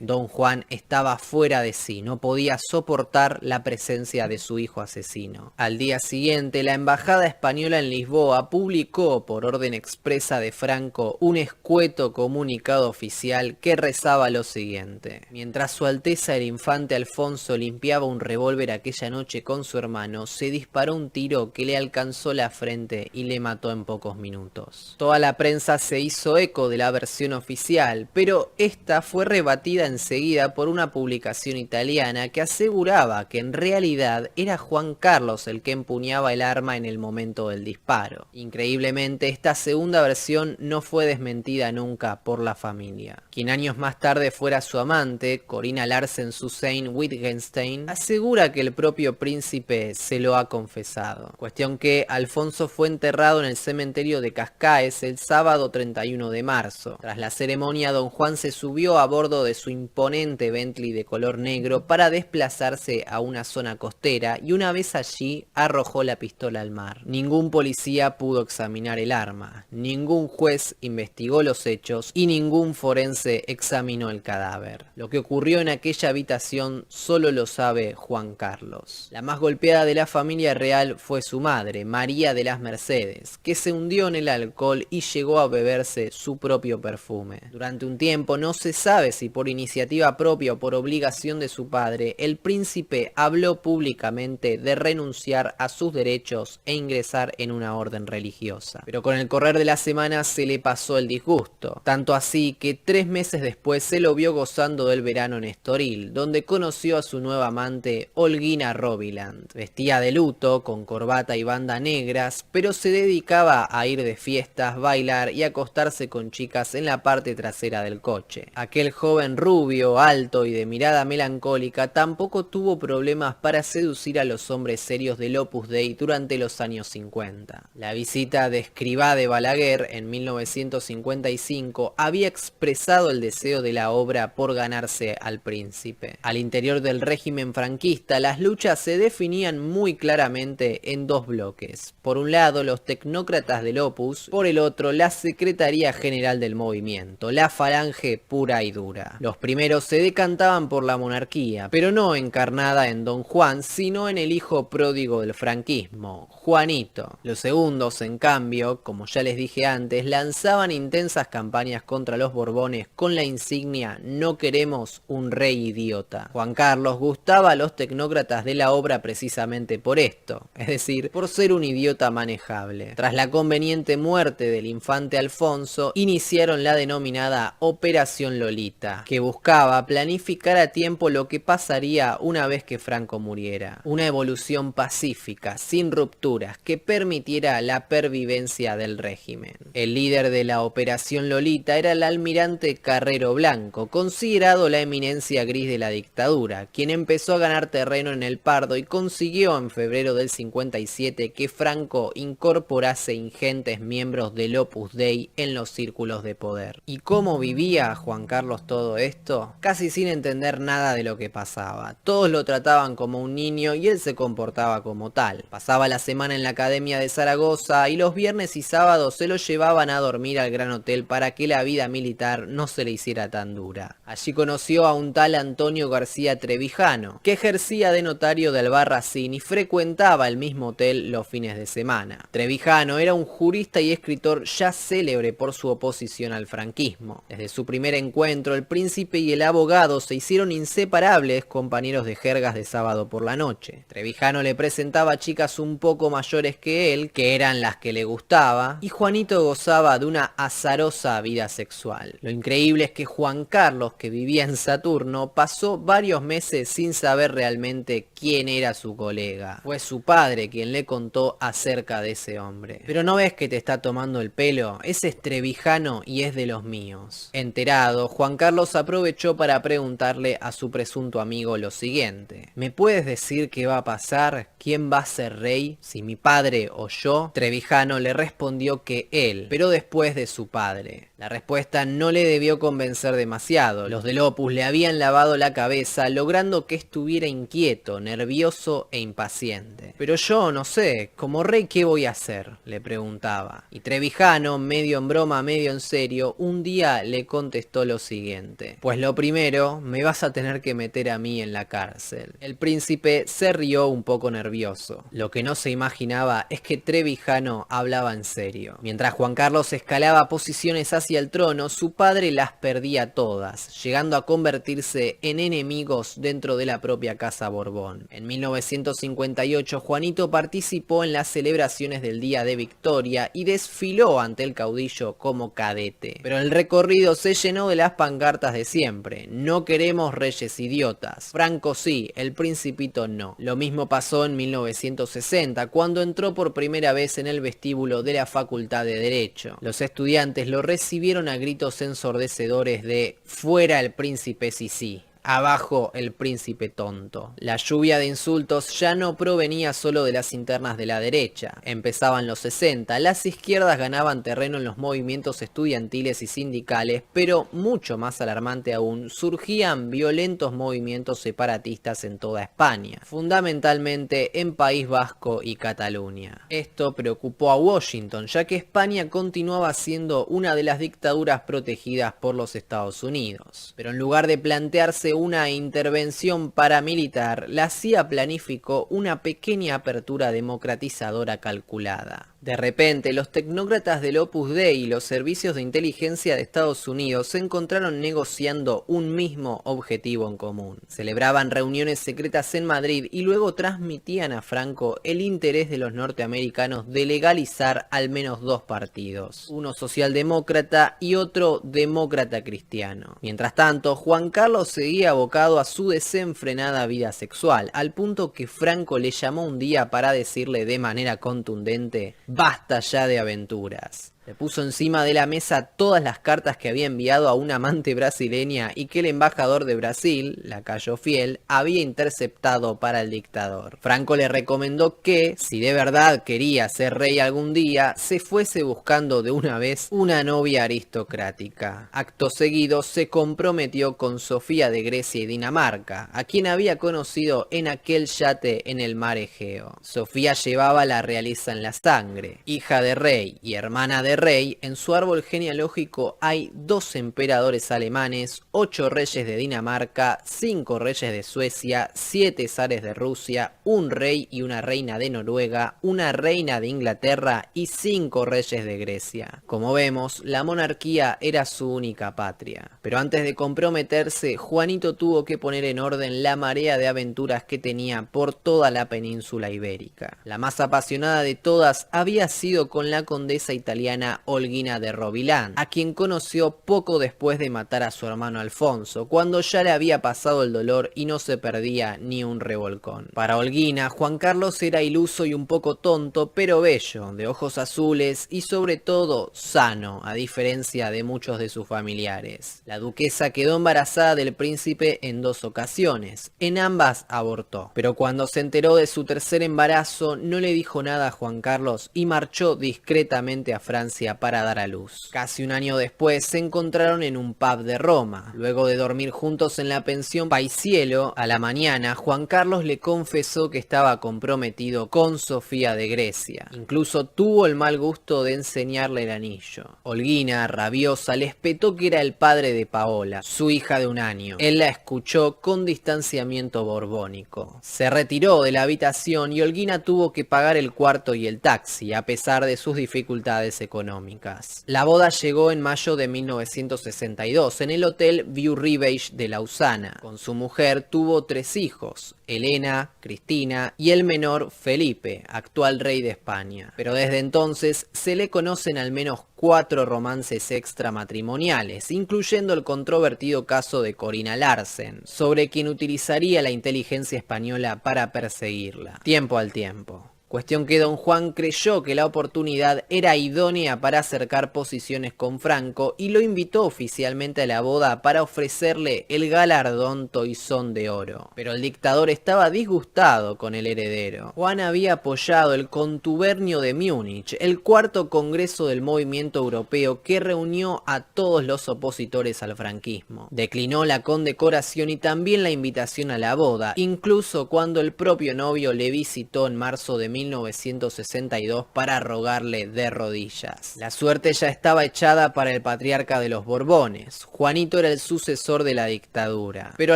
Don Juan estaba fuera de sí, no podía soportar la presencia de su hijo asesino. Al día siguiente, la embajada española en Lisboa publicó, por orden expresa de Franco, un escueto comunicado oficial que rezaba lo siguiente: "Mientras su Alteza el infante Alfonso limpiaba un revólver aquella noche con su hermano, se disparó un tiro que le alcanzó la frente y le mató en pocos minutos". Toda la prensa se hizo eco de la versión oficial, pero esta fue rebatida enseguida por una publicación italiana que aseguraba que en realidad era Juan Carlos el que empuñaba el arma en el momento del disparo. Increíblemente, esta segunda versión no fue desmentida nunca por la familia. Quien años más tarde fuera su amante, Corina Larsen-Suzanne-Wittgenstein, asegura que el propio príncipe se lo ha confesado. Cuestión que Alfonso fue enterrado en el cementerio de Cascaes el sábado 31 de marzo. Tras la ceremonia, Don Juan se subió a bordo de su imponente Bentley de color negro para desplazarse a una zona costera y una vez allí arrojó arrojó la pistola al mar. Ningún policía pudo examinar el arma, ningún juez investigó los hechos y ningún forense examinó el cadáver. Lo que ocurrió en aquella habitación solo lo sabe Juan Carlos. La más golpeada de la familia real fue su madre, María de las Mercedes, que se hundió en el alcohol y llegó a beberse su propio perfume. Durante un tiempo no se sabe si por iniciativa propia o por obligación de su padre, el príncipe habló públicamente de renunciar a sus derechos e ingresar en una orden religiosa. Pero con el correr de las semanas se le pasó el disgusto, tanto así que 3 meses después se lo vio gozando del verano en Estoril, donde conoció a su nueva amante Olguina Roviland. Vestía de luto, con corbata y banda negras, pero se dedicaba a ir de fiestas, bailar y acostarse con chicas en la parte trasera del coche. Aquel joven rubio, alto y de mirada melancólica tampoco tuvo problemas para seducir a los hombres serios del Opus Dei durante los años 50. La visita de Escrivá de Balaguer en 1955 había expresado el deseo de la obra por ganarse al príncipe. Al interior del régimen franquista, las luchas se definían muy claramente en 2 bloques. Por un lado, los tecnócratas del Opus, por el otro, la Secretaría General del Movimiento, la falange pura y dura. Los primeros se decantaban por la monarquía, pero no encarnada en Don Juan, sino en el hijo pródigo del franquismo, Juanito. Los segundos, en cambio, como ya les dije antes, lanzaban intensas campañas contra los Borbones con la insignia "No queremos un rey idiota". Juan Carlos gustaba a los tecnócratas de la obra precisamente por esto, es decir, por ser un idiota manejable. Tras la conveniente muerte del infante Alfonso, iniciaron la denominada Operación Lolita, que buscaba planificar a tiempo lo que pasaría una vez que Franco muriera. Una evolución pacífica, sin rupturas, que permitiera la pervivencia del régimen. El líder de la Operación Lolita era el almirante Carrero Blanco, considerado la eminencia gris de la dictadura, quien empezó a ganar terreno en el Pardo y consiguió en febrero del 57 que Franco incorporase ingentes miembros del Opus Dei en los círculos de poder. ¿Y cómo vivía Juan Carlos todo esto? Casi sin entender nada de lo que pasaba. Todos lo trataban como un niño y él se comportaba como tal. Pasaba la semana en la Academia de Zaragoza y los viernes y sábados se lo llevaban a dormir al Gran Hotel para que la vida militar no se le hiciera tan dura. Allí conoció a un tal Antonio García Trevijano, que ejercía de notario de Albarracín y frecuentaba el mismo hotel los fines de semana. Trevijano era un jurista y escritor ya célebre por su oposición al franquismo. Desde su primer encuentro, el príncipe y el abogado se hicieron inseparables compañeros de jergas de sábado por la noche. Trevijano le presentaba chicas un poco mayores que él, que eran las que le gustaba, y Juanito gozaba de una azarosa vida sexual. Lo increíble es que Juan Carlos, que vivía en Saturno, pasó varios meses sin saber realmente quién era su colega. Fue su padre quien le contó acerca de ese hombre. Pero no ves que te está tomando el pelo, ese es Trevijano y es de los míos. Enterado, Juan Carlos aprovechó para preguntarle a su presunto amigo lo siguiente: ¿me puedes decir qué va a pasar? ¿Quién va a ser rey? ¿Si mi padre o yo? Trevijano le respondió que él, pero después de su padre. La respuesta no le debió convencer demasiado. Los del Opus le habían lavado la cabeza, logrando que estuviera inquieto, nervioso e impaciente. Pero yo no sé, como rey, ¿qué voy a hacer?, le preguntaba. Y Trevijano, medio en broma, medio en serio, un día le contestó lo siguiente: pues lo primero, me vas a tener que meter a mí en la cárcel. El príncipe se rió un poco nervioso. Lo que no se imaginaba es que Trevijano hablaba en serio. Mientras Juan Carlos escalaba posiciones hacia el trono, su padre las perdía todas, llegando a convertirse en enemigos dentro de la propia casa Borbón. En 1958, Juanito participó en las celebraciones del Día de Victoria y desfiló ante el caudillo como cadete. Pero el recorrido se llenó de las pancartas de siempre: no queremos reyes idiotas. Franco sí, el principito no. Lo mismo pasó en 1960, cuando entró por primera vez en el vestíbulo de la Facultad de Derecho. Los estudiantes lo recibieron a gritos ensordecedores de "fuera el príncipe Sisi". Abajo el príncipe tonto. La lluvia de insultos ya no provenía solo de las internas de la derecha. Empezaban los 60, las izquierdas ganaban terreno en los movimientos estudiantiles y sindicales, pero mucho más alarmante aún, surgían violentos movimientos separatistas en toda España, fundamentalmente en País Vasco y Cataluña. Esto preocupó a Washington, ya que España continuaba siendo una de las dictaduras protegidas por los Estados Unidos. Pero en lugar de plantearse una intervención paramilitar, la CIA planificó una pequeña apertura democratizadora calculada. De repente, los tecnócratas del Opus Dei y los servicios de inteligencia de Estados Unidos se encontraron negociando un mismo objetivo en común. Celebraban reuniones secretas en Madrid y luego transmitían a Franco el interés de los norteamericanos de legalizar al menos dos partidos, uno socialdemócrata y otro demócrata cristiano. Mientras tanto, Juan Carlos seguía abocado a su desenfrenada vida sexual, al punto que Franco le llamó un día para decirle de manera contundente: basta ya de aventuras. Le puso encima de la mesa todas las cartas que había enviado a una amante brasileña y que el embajador de Brasil, lacayo fiel, había interceptado para el dictador. Franco le recomendó que, si de verdad quería ser rey algún día, se fuese buscando de una vez una novia aristocrática. Acto seguido se comprometió con Sofía de Grecia y Dinamarca, a quien había conocido en aquel yate en el mar Egeo. Sofía llevaba la realeza en la sangre. Hija de rey y hermana de rey, en su árbol genealógico hay 2 emperadores alemanes, 8 reyes de Dinamarca, 5 reyes de Suecia, 7 zares de Rusia, un rey y una reina de Noruega, una reina de Inglaterra y 5 reyes de Grecia. Como vemos, la monarquía era su única patria. Pero antes de comprometerse, Juanito tuvo que poner en orden la marea de aventuras que tenía por toda la península ibérica. La más apasionada de todas había sido con la condesa italiana Olguina de Roviland, a quien conoció poco después de matar a su hermano Alfonso, cuando ya le había pasado el dolor y no se perdía ni un revolcón. Para Olguina, Juan Carlos era iluso y un poco tonto, pero bello, de ojos azules y sobre todo sano, a diferencia de muchos de sus familiares. La duquesa quedó embarazada del príncipe en 2 ocasiones, en ambas abortó, pero cuando se enteró de su tercer embarazo no le dijo nada a Juan Carlos y marchó discretamente a Francia para dar a luz. Casi un año después se encontraron en un pub de Roma. Luego de dormir juntos en la pensión Paisiello, a la mañana Juan Carlos le confesó que estaba comprometido con Sofía de Grecia. Incluso tuvo el mal gusto de enseñarle el anillo. Olguina, rabiosa, le espetó que era el padre de Paola, su hija de 1 año. Él la escuchó con distanciamiento borbónico. Se retiró de la habitación y Olguina tuvo que pagar el cuarto y el taxi, a pesar de sus dificultades económicas. La boda llegó en mayo de 1962 en el Hotel Vieux Rivage de Lausana. Con su mujer tuvo 3 hijos: Elena, Cristina y el menor Felipe, actual rey de España. Pero desde entonces se le conocen al menos 4 romances extramatrimoniales, incluyendo el controvertido caso de Corina Larsen, sobre quien utilizaría la inteligencia española para perseguirla. Tiempo al tiempo. Cuestión que don Juan creyó que la oportunidad era idónea para acercar posiciones con Franco y lo invitó oficialmente a la boda para ofrecerle el galardón Toisón de Oro. Pero el dictador estaba disgustado con el heredero. Juan había apoyado el Contubernio de Múnich, el 4º congreso del movimiento europeo que reunió a todos los opositores al franquismo. Declinó la condecoración y también la invitación a la boda, incluso cuando el propio novio le visitó en marzo de 1962 para rogarle de rodillas. La suerte ya estaba echada para el patriarca de los Borbones. Juanito era el sucesor de la dictadura, pero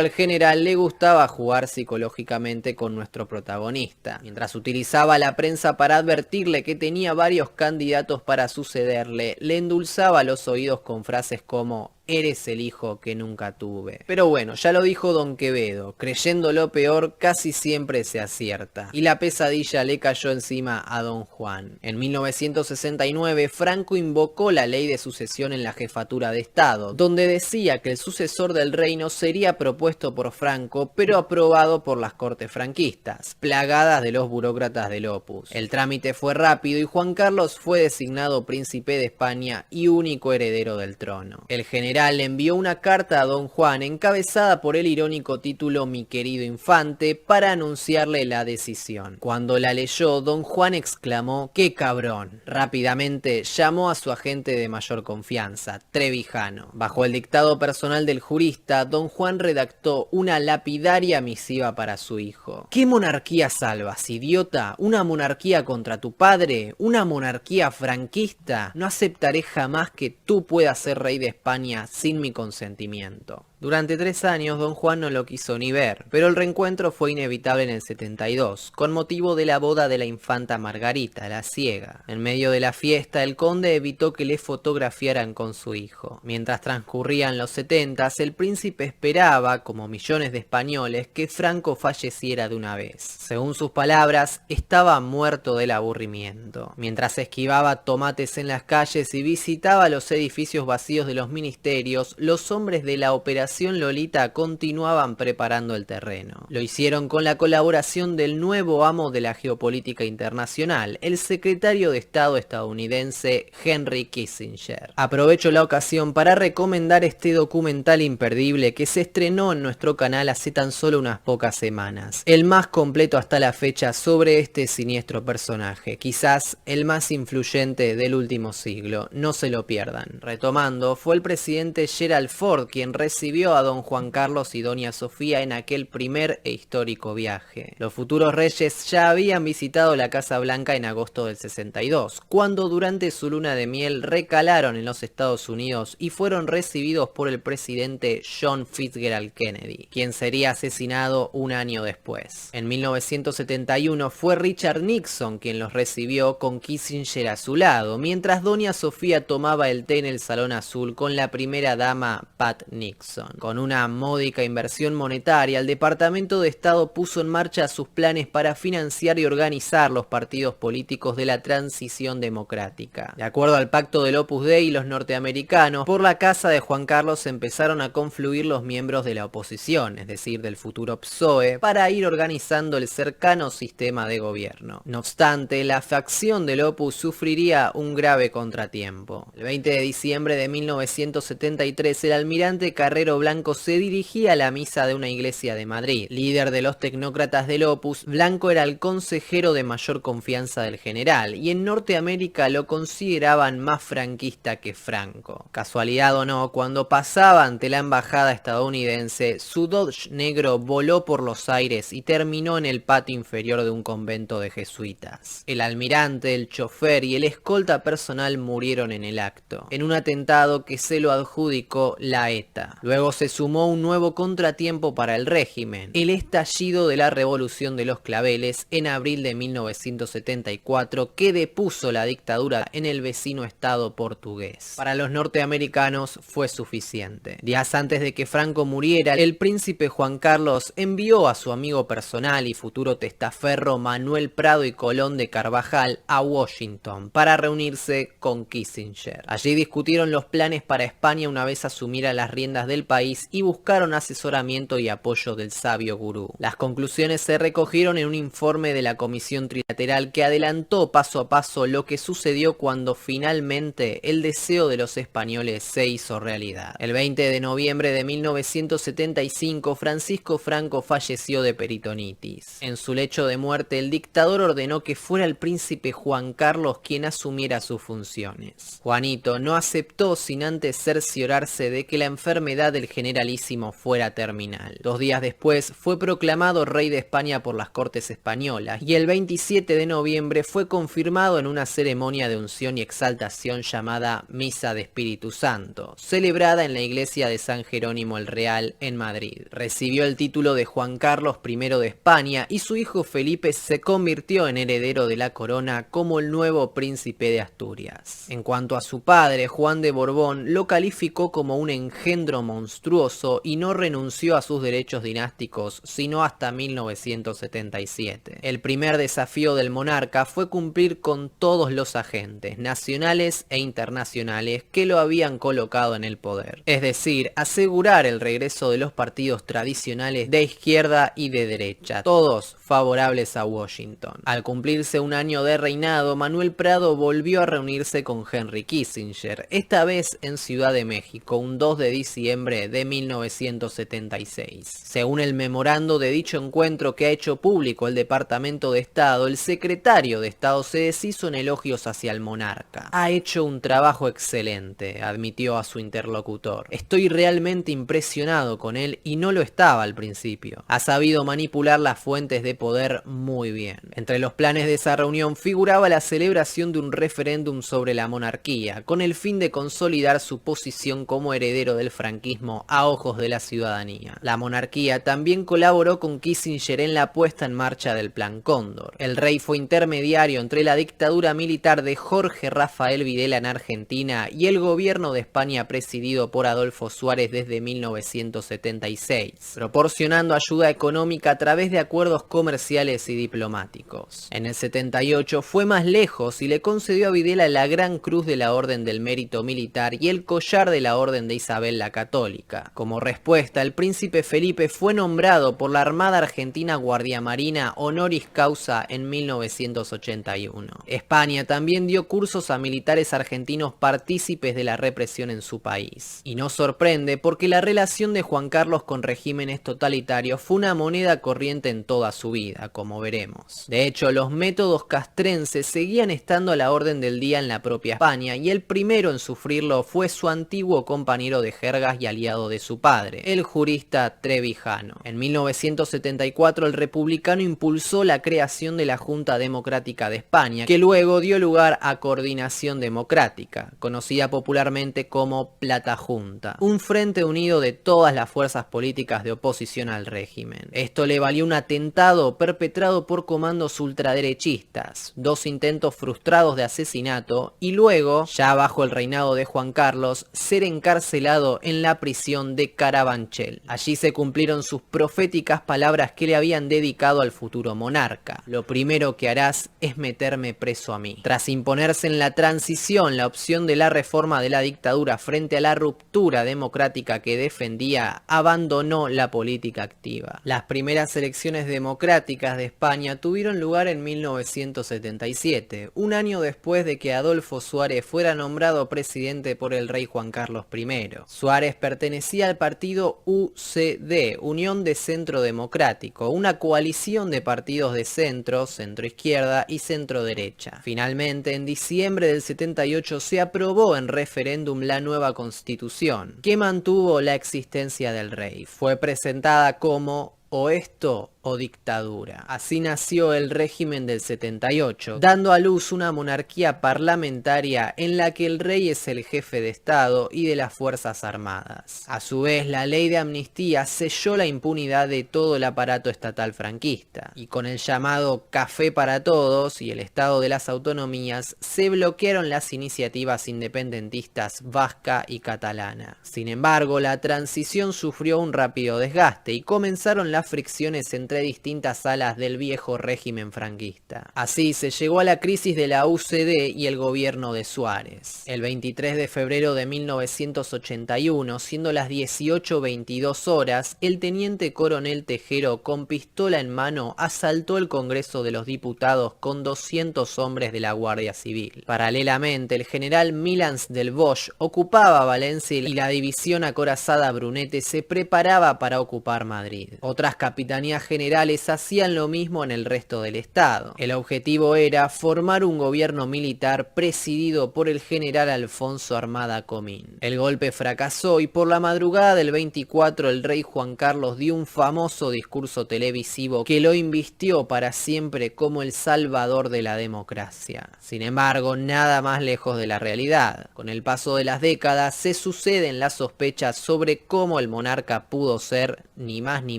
al general le gustaba jugar psicológicamente con nuestro protagonista. Mientras utilizaba la prensa para advertirle que tenía varios candidatos para sucederle, le endulzaba los oídos con frases como: eres el hijo que nunca tuve. Pero bueno, ya lo dijo don Quevedo, creyendo lo peor casi siempre se acierta. Y la pesadilla le cayó encima a don Juan. En 1969, Franco invocó la ley de sucesión en la jefatura de Estado, donde decía que el sucesor del reino sería propuesto por Franco, pero aprobado por las cortes franquistas, plagadas de los burócratas del Opus. El trámite fue rápido y Juan Carlos fue designado príncipe de España y único heredero del trono. El general general le envió una carta a Don Juan encabezada por el irónico título Mi querido infante para anunciarle la decisión. Cuando la leyó, Don Juan exclamó ¡qué cabrón! Rápidamente llamó a su agente de mayor confianza, Trevijano. Bajo el dictado personal del jurista, Don Juan redactó una lapidaria misiva para su hijo. ¿Qué monarquía salvas, idiota? ¿Una monarquía contra tu padre? ¿Una monarquía franquista? No aceptaré jamás que tú puedas ser rey de España sin mi consentimiento. Durante 3 años Don Juan no lo quiso ni ver, pero el reencuentro fue inevitable en el 72, con motivo de la boda de la infanta Margarita, la ciega. En medio de la fiesta, el conde evitó que le fotografiaran con su hijo. Mientras transcurrían los 70s, el príncipe esperaba, como millones de españoles, que Franco falleciera de una vez. Según sus palabras, estaba muerto del aburrimiento. Mientras esquivaba tomates en las calles y visitaba los edificios vacíos de los ministerios, los hombres de la Operación Lolita continuaban preparando el terreno. Lo hicieron con la colaboración del nuevo amo de la geopolítica internacional, el secretario de Estado estadounidense Henry Kissinger. Aprovecho la ocasión para recomendar este documental imperdible que se estrenó en nuestro canal hace tan solo unas pocas semanas. El más completo hasta la fecha sobre este siniestro personaje, quizás el más influyente del último siglo. No se lo pierdan. Retomando, fue el presidente Gerald Ford quien recibió a Don Juan Carlos y Doña Sofía en aquel primer e histórico viaje. Los futuros reyes ya habían visitado la Casa Blanca en agosto del 62, cuando durante su luna de miel recalaron en los Estados Unidos y fueron recibidos por el presidente John Fitzgerald Kennedy, quien sería asesinado un año después. En 1971 fue Richard Nixon quien los recibió con Kissinger a su lado, mientras Doña Sofía tomaba el té en el Salón Azul con la primera dama Pat Nixon. Con una módica inversión monetaria, el Departamento de Estado puso en marcha sus planes para financiar y organizar los partidos políticos de la transición democrática. De acuerdo al pacto del Opus Dei y los norteamericanos, por la casa de Juan Carlos empezaron a confluir los miembros de la oposición, es decir, del futuro PSOE, para ir organizando el cercano sistema de gobierno. No obstante, la facción del Opus sufriría un grave contratiempo. El 20 de diciembre de 1973, el almirante Carrero Blanco se dirigía a la misa de una iglesia de Madrid. Líder de los tecnócratas del Opus, Blanco era el consejero de mayor confianza del general, y en Norteamérica lo consideraban más franquista que Franco. Casualidad o no, cuando pasaba ante la embajada estadounidense, su Dodge negro voló por los aires y terminó en el patio inferior de un convento de jesuitas. El almirante, el chofer y el escolta personal murieron en el acto, en un atentado que se lo adjudicó la ETA. Luego se sumó un nuevo contratiempo para el régimen, el estallido de la Revolución de los Claveles en abril de 1974, que depuso la dictadura en el vecino estado portugués. Para los norteamericanos fue suficiente. Días antes de que Franco muriera, el príncipe Juan Carlos envió a su amigo personal y futuro testaferro Manuel Prado y Colón de Carvajal a Washington para reunirse con Kissinger. Allí discutieron los planes para España una vez asumiera las riendas del país y buscaron asesoramiento y apoyo del sabio gurú. Las conclusiones se recogieron en un informe de la Comisión Trilateral que adelantó paso a paso lo que sucedió cuando finalmente el deseo de los españoles se hizo realidad. El 20 de noviembre de 1975, Francisco Franco falleció de peritonitis. En su lecho de muerte, el dictador ordenó que fuera el príncipe Juan Carlos quien asumiera sus funciones. Juanito no aceptó sin antes cerciorarse de que la enfermedad del generalísimo fuera terminal. 2 días después fue proclamado rey de España por las Cortes españolas y el 27 de noviembre fue confirmado en una ceremonia de unción y exaltación llamada Misa de Espíritu Santo, celebrada en la iglesia de San Jerónimo el Real en Madrid. Recibió el título de Juan Carlos I de España y su hijo Felipe se convirtió en heredero de la corona como el nuevo príncipe de Asturias. En cuanto a su padre, Juan de Borbón, lo calificó como un engendro monstruoso monstruoso y no renunció a sus derechos dinásticos sino hasta 1977. El primer desafío del monarca fue cumplir con todos los agentes, nacionales e internacionales, que lo habían colocado en el poder. Es decir, asegurar el regreso de los partidos tradicionales de izquierda y de derecha, todos favorables a Washington. Al cumplirse un año de reinado, Manuel Prado volvió a reunirse con Henry Kissinger, esta vez en Ciudad de México, un 2 de diciembre de 1976. Según el memorando de dicho encuentro que ha hecho público el Departamento de Estado, el secretario de Estado se deshizo en elogios hacia el monarca. Ha hecho un trabajo excelente, admitió a su interlocutor. Estoy realmente impresionado con él y no lo estaba al principio. Ha sabido manipular las fuentes de poder muy bien. Entre los planes de esa reunión figuraba la celebración de un referéndum sobre la monarquía, con el fin de consolidar su posición como heredero del franquismo a ojos de la ciudadanía. La monarquía también colaboró con Kissinger en la puesta en marcha del Plan Cóndor. El rey fue intermediario entre la dictadura militar de Jorge Rafael Videla en Argentina y el gobierno de España presidido por Adolfo Suárez desde 1976, proporcionando ayuda económica a través de acuerdos comerciales y diplomáticos. En el 78 fue más lejos y le concedió a Videla la Gran Cruz de la Orden del Mérito Militar y el Collar de la Orden de Isabel la Católica. Como respuesta, el príncipe Felipe fue nombrado por la Armada Argentina Guardia Marina honoris causa en 1981. España también dio cursos a militares argentinos partícipes de la represión en su país. Y no sorprende porque la relación de Juan Carlos con regímenes totalitarios fue una moneda corriente en toda su vida, como veremos. De hecho, los métodos castrenses seguían estando a la orden del día en la propia España, y el primero en sufrirlo fue su antiguo compañero de jergas y aliado de su padre, el jurista Trevijano. En 1974 el republicano impulsó la creación de la Junta Democrática de España, que luego dio lugar a Coordinación Democrática, conocida popularmente como Plata Junta, un frente unido de todas las fuerzas políticas de oposición al régimen. Esto le valió un atentado perpetrado por comandos ultraderechistas, 2 intentos frustrados de asesinato y luego, ya bajo el reinado de Juan Carlos, ser encarcelado en la prisión de Carabanchel. Allí se cumplieron sus proféticas palabras que le habían dedicado al futuro monarca: lo primero que harás es meterme preso a mí. Tras imponerse en la transición la opción de la reforma de la dictadura frente a la ruptura democrática que defendía, abandonó la política activa. Las primeras elecciones democráticas de España tuvieron lugar en 1977, un año después de que Adolfo Suárez fuera nombrado presidente por el rey Juan Carlos I. Suárez pertenecía al partido UCD, Unión de Centro Democrático, una coalición de partidos de centro, centroizquierda y centroderecha. Finalmente, en diciembre del 78 se aprobó en referéndum la nueva constitución, que mantuvo la existencia del rey. Fue presentada como o esto o dictadura. Así nació el régimen del 78, dando a luz una monarquía parlamentaria en la que el rey es el jefe de Estado y de las Fuerzas Armadas. A su vez, la ley de amnistía selló la impunidad de todo el aparato estatal franquista, y con el llamado Café para Todos y el Estado de las Autonomías se bloquearon las iniciativas independentistas vasca y catalana. Sin embargo, la transición sufrió un rápido desgaste y comenzaron las fricciones entre distintas alas del viejo régimen franquista. Así se llegó a la crisis de la UCD y el gobierno de Suárez. El 23 de febrero de 1981, siendo las 18:22 horas, el teniente coronel Tejero, con pistola en mano, asaltó el Congreso de los Diputados con 200 hombres de la Guardia Civil. Paralelamente, el general Milans del Bosch ocupaba Valencia y la división acorazada Brunete se preparaba para ocupar Madrid. Otras capitanías generales hacían lo mismo en el resto del estado. El objetivo era formar un gobierno militar presidido por el general Alfonso Armada Comín. El golpe fracasó y por la madrugada del 24 el rey Juan Carlos dio un famoso discurso televisivo que lo invistió para siempre como el salvador de la democracia. Sin embargo, nada más lejos de la realidad. Con el paso de las décadas se suceden las sospechas sobre cómo el monarca pudo ser, ni más ni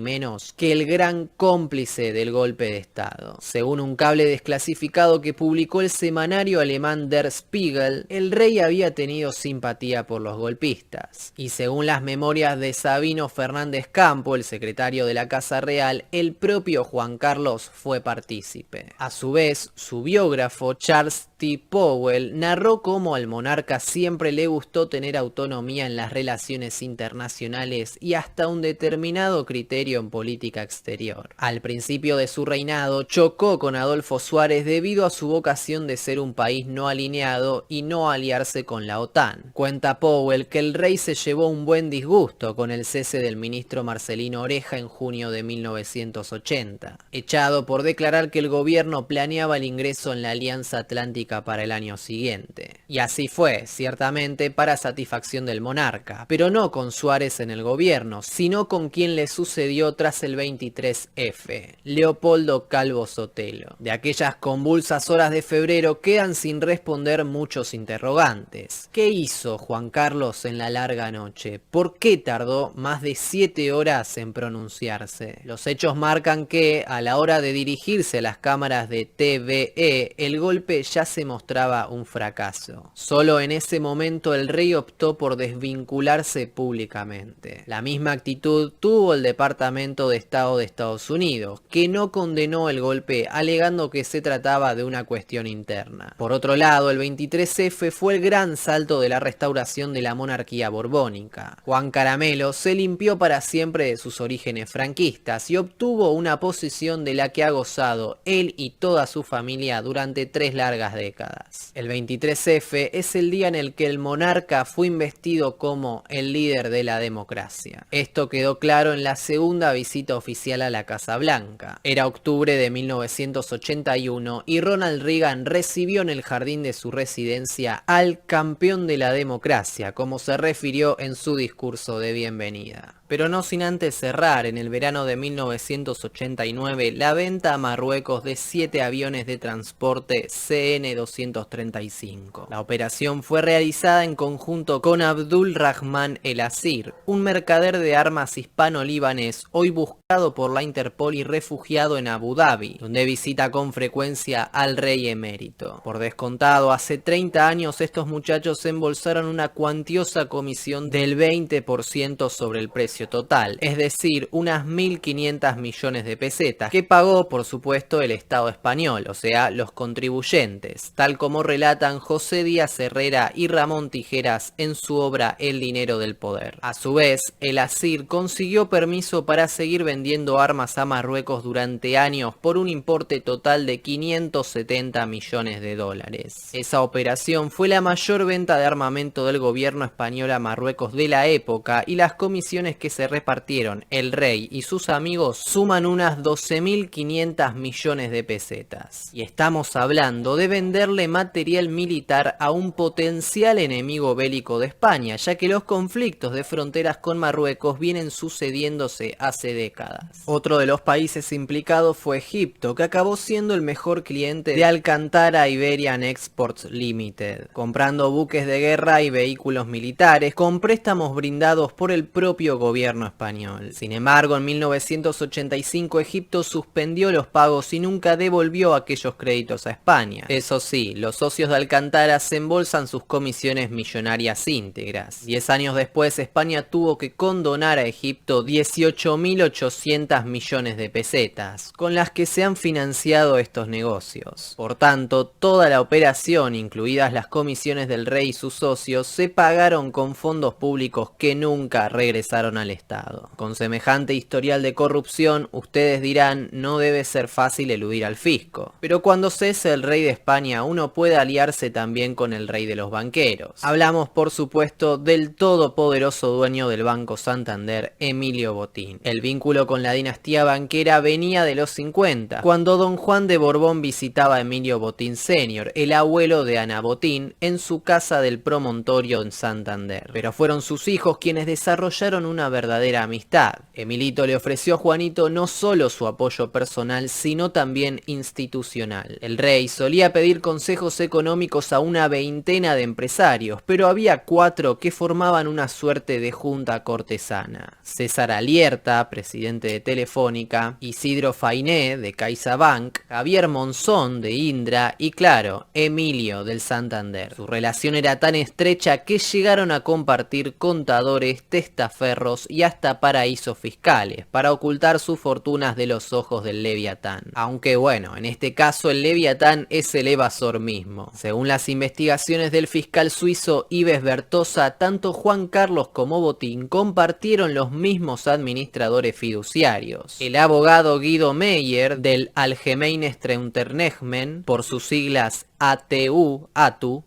menos, que el gran cómplice del golpe de Estado. Según un cable desclasificado que publicó el semanario alemán Der Spiegel, el rey había tenido simpatía por los golpistas. Y según las memorias de Sabino Fernández Campo, el secretario de la Casa Real, el propio Juan Carlos fue partícipe. A su vez, su biógrafo Charles T. Powell narró cómo al monarca siempre le gustó tener autonomía en las relaciones internacionales y hasta un determinado criterio en política exterior. Al principio de su reinado chocó con Adolfo Suárez debido a su vocación de ser un país no alineado y no aliarse con la OTAN. Cuenta Powell que el rey se llevó un buen disgusto con el cese del ministro Marcelino Oreja en junio de 1980, echado por declarar que el gobierno planeaba el ingreso en la Alianza Atlántica para el año siguiente. Y así fue, ciertamente, para satisfacción del monarca, pero no con Suárez en el gobierno, sino con quien le sucedió tras el 23F, Leopoldo Calvo Sotelo. De aquellas convulsas horas de febrero quedan sin responder muchos interrogantes. ¿Qué hizo Juan Carlos en la larga noche? ¿Por qué tardó más de 7 horas en pronunciarse? Los hechos marcan que, a la hora de dirigirse a las cámaras de TVE, el golpe ya se mostraba un fracaso. Solo en ese momento el rey optó por desvincularse públicamente. La misma actitud tuvo el Departamento de Estado de Estados Unidos, que no condenó el golpe alegando que se trataba de una cuestión interna. Por otro lado, el 23F fue el gran salto de la restauración de la monarquía borbónica. Juan Caramelo se limpió para siempre de sus orígenes franquistas y obtuvo una posición de la que ha gozado él y toda su familia durante 3 largas décadas. El 23F es el día en el que el monarca fue investido como el líder de la democracia. Esto quedó claro en la segunda visita oficial a la Casa Blanca. Era octubre de 1981 y Ronald Reagan recibió en el jardín de su residencia al campeón de la democracia, como se refirió en su discurso de bienvenida. Pero no sin antes cerrar en el verano de 1989 la venta a Marruecos de 7 aviones de transporte CN-235. La operación fue realizada en conjunto con Abdul Rahman El Asir, un mercader de armas hispano-libanés hoy buscado por la Interpol y refugiado en Abu Dhabi, donde visita con frecuencia al rey emérito. Por descontado, hace 30 años estos muchachos embolsaron una cuantiosa comisión del 20% sobre el precio total, es decir, unas 1.500 millones de pesetas, que pagó por supuesto el Estado español, o sea, los contribuyentes, tal como relatan José Díaz Herrera y Ramón Tijeras en su obra El dinero del poder. A su vez, el Asir consiguió permiso para seguir vendiendo armas a Marruecos durante años por un importe total de 570 millones de dólares. Esa operación fue la mayor venta de armamento del gobierno español a Marruecos de la época y las comisiones que se repartieron el rey y sus amigos suman unas 12.500 millones de pesetas. Y estamos hablando de venderle material militar a un potencial enemigo bélico de España, ya que los conflictos de fronteras con Marruecos vienen sucediéndose hace décadas. Otro de los países implicados fue Egipto, que acabó siendo el mejor cliente de Alcantara Iberian Exports Limited, comprando buques de guerra y vehículos militares con préstamos brindados por el propio gobierno español. Sin embargo, en 1985 Egipto suspendió los pagos y nunca devolvió aquellos créditos a España. Eso sí, los socios de Alcantara se embolsan sus comisiones millonarias íntegras. 10 años después, España tuvo que condonar a Egipto 18.800 millones de pesetas, con las que se han financiado estos negocios. Por tanto, toda la operación, incluidas las comisiones del rey y sus socios, se pagaron con fondos públicos que nunca regresaron al Estado. Con semejante historial de corrupción, ustedes dirán, no debe ser fácil eludir al fisco. Pero cuando se es el rey de España, uno puede aliarse también con el rey de los banqueros. Hablamos, por supuesto, del todopoderoso dueño del Banco Santander, Emilio Botín. El vínculo con la dinastía banquera venía de los 50, cuando don Juan de Borbón visitaba a Emilio Botín Sr., el abuelo de Ana Botín, en su casa del Promontorio en Santander. Pero fueron sus hijos quienes desarrollaron una verdadera amistad. Emilito le ofreció a Juanito no solo su apoyo personal, sino también institucional. El rey solía pedir consejos económicos a una veintena de empresarios, pero había 4 que formaban una suerte de junta cortesana. César Alierta, presidente de Telefónica, Isidro Fainé, de CaixaBank, Javier Monzón, de Indra y, claro, Emilio, del Santander. Su relación era tan estrecha que llegaron a compartir contadores, testaferros y hasta paraísos fiscales para ocultar sus fortunas de los ojos del Leviatán. Aunque bueno, en este caso el Leviatán es el evasor mismo. Según las investigaciones del fiscal suizo Yves Bertosa, tanto Juan Carlos como Botín compartieron los mismos administradores fiduciarios. El abogado Guido Meyer del Allgemeines Unternehmen, por sus siglas ATU,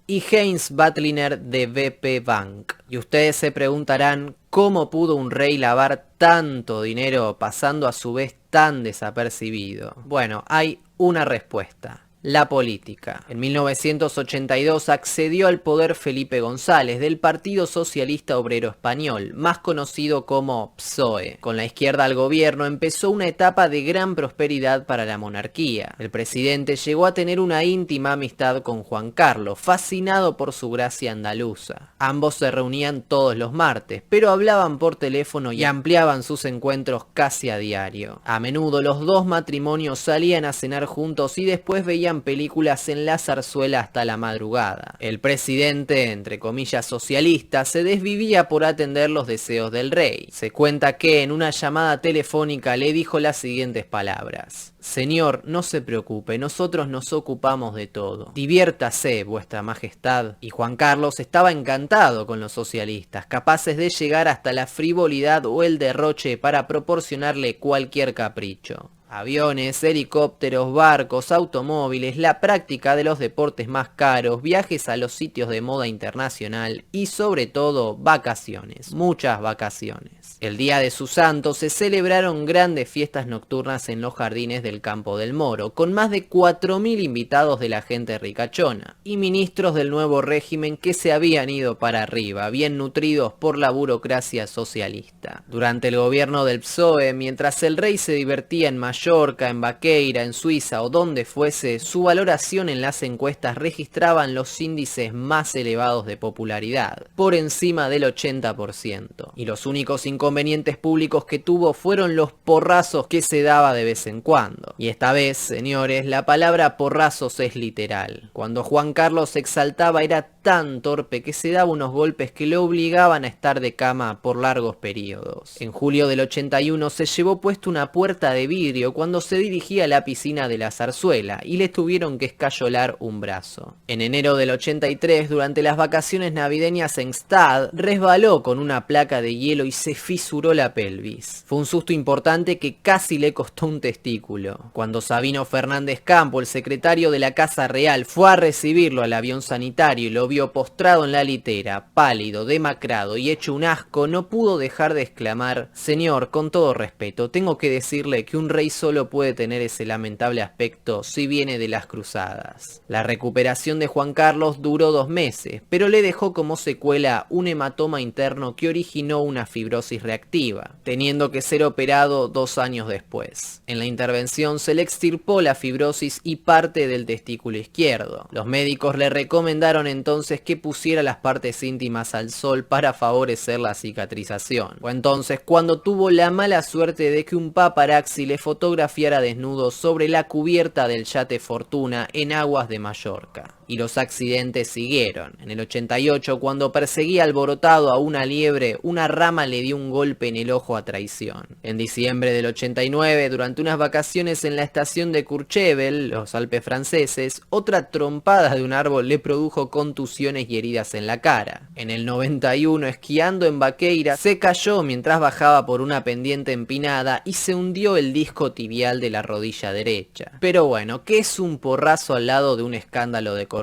y Heinz Battliner de BP Bank. Y ustedes se preguntarán cómo pudo un rey lavar tanto dinero pasando a su vez tan desapercibido. Bueno, hay una respuesta. La política. En 1982 accedió al poder Felipe González del Partido Socialista Obrero Español, más conocido como PSOE. Con la izquierda al gobierno empezó una etapa de gran prosperidad para la monarquía. El presidente llegó a tener una íntima amistad con Juan Carlos, fascinado por su gracia andaluza. Ambos se reunían todos los martes, pero hablaban por teléfono y ampliaban sus encuentros casi a diario. A menudo los dos matrimonios salían a cenar juntos y después veían películas en la zarzuela hasta la madrugada. El presidente, entre comillas socialista, se desvivía por atender los deseos del rey. Se cuenta que en una llamada telefónica le dijo las siguientes palabras: Señor, no se preocupe, nosotros nos ocupamos de todo. Diviértase, vuestra majestad. Y Juan Carlos estaba encantado con los socialistas, capaces de llegar hasta la frivolidad o el derroche para proporcionarle cualquier capricho. Aviones, helicópteros, barcos, automóviles, la práctica de los deportes más caros, viajes a los sitios de moda internacional y sobre todo vacaciones, muchas vacaciones. El día de su santo se celebraron grandes fiestas nocturnas en los jardines del Campo del Moro, con más de 4.000 invitados de la gente ricachona y ministros del nuevo régimen que se habían ido para arriba, bien nutridos por la burocracia socialista. Durante el gobierno del PSOE, mientras el rey se divertía en Mallorca, en Baqueira, en Suiza o donde fuese, su valoración en las encuestas registraban los índices más elevados de popularidad, por encima del 80%. Y los únicos inconvenientes públicos que tuvo fueron los porrazos que se daba de vez en cuando. Y esta vez, señores, la palabra porrazos es literal. Cuando Juan Carlos se exaltaba era tan torpe que se daba unos golpes que lo obligaban a estar de cama por largos periodos. En julio del 81 se llevó puesto una puerta de vidrio cuando se dirigía a la piscina de la Zarzuela y le tuvieron que escayolar un brazo. En enero del 83, durante las vacaciones navideñas en Stad, resbaló con una placa de hielo y se fisuró la pelvis. Fue un susto importante que casi le costó un testículo. Cuando Sabino Fernández Campo, el secretario de la Casa Real, fue a recibirlo al avión sanitario y lo vio postrado en la litera, pálido, demacrado y hecho un asco, no pudo dejar de exclamar: Señor, con todo respeto, tengo que decirle que un rey solo puede tener ese lamentable aspecto si viene de las cruzadas. La recuperación de Juan Carlos duró 2 meses, pero le dejó como secuela un hematoma interno que originó una fibrosis reactiva, teniendo que ser operado 2 años después. En la intervención se le extirpó la fibrosis y parte del testículo izquierdo. Los médicos le recomendaron entonces que pusiera las partes íntimas al sol para favorecer la cicatrización. Fue entonces cuando tuvo la mala suerte de que un paparazzi le fotografiara desnudo sobre la cubierta del yate Fortuna en aguas de Mallorca. Y los accidentes siguieron. En el 88, cuando perseguía alborotado a una liebre, una rama le dio un golpe en el ojo a traición. En diciembre del 89, durante unas vacaciones en la estación de Courchevel, los Alpes franceses, otra trompada de un árbol le produjo contusiones y heridas en la cara. En el 91, esquiando en Baqueira, se cayó mientras bajaba por una pendiente empinada y se hundió el disco tibial de la rodilla derecha. Pero bueno, ¿qué es un porrazo al lado de un escándalo de corrupción?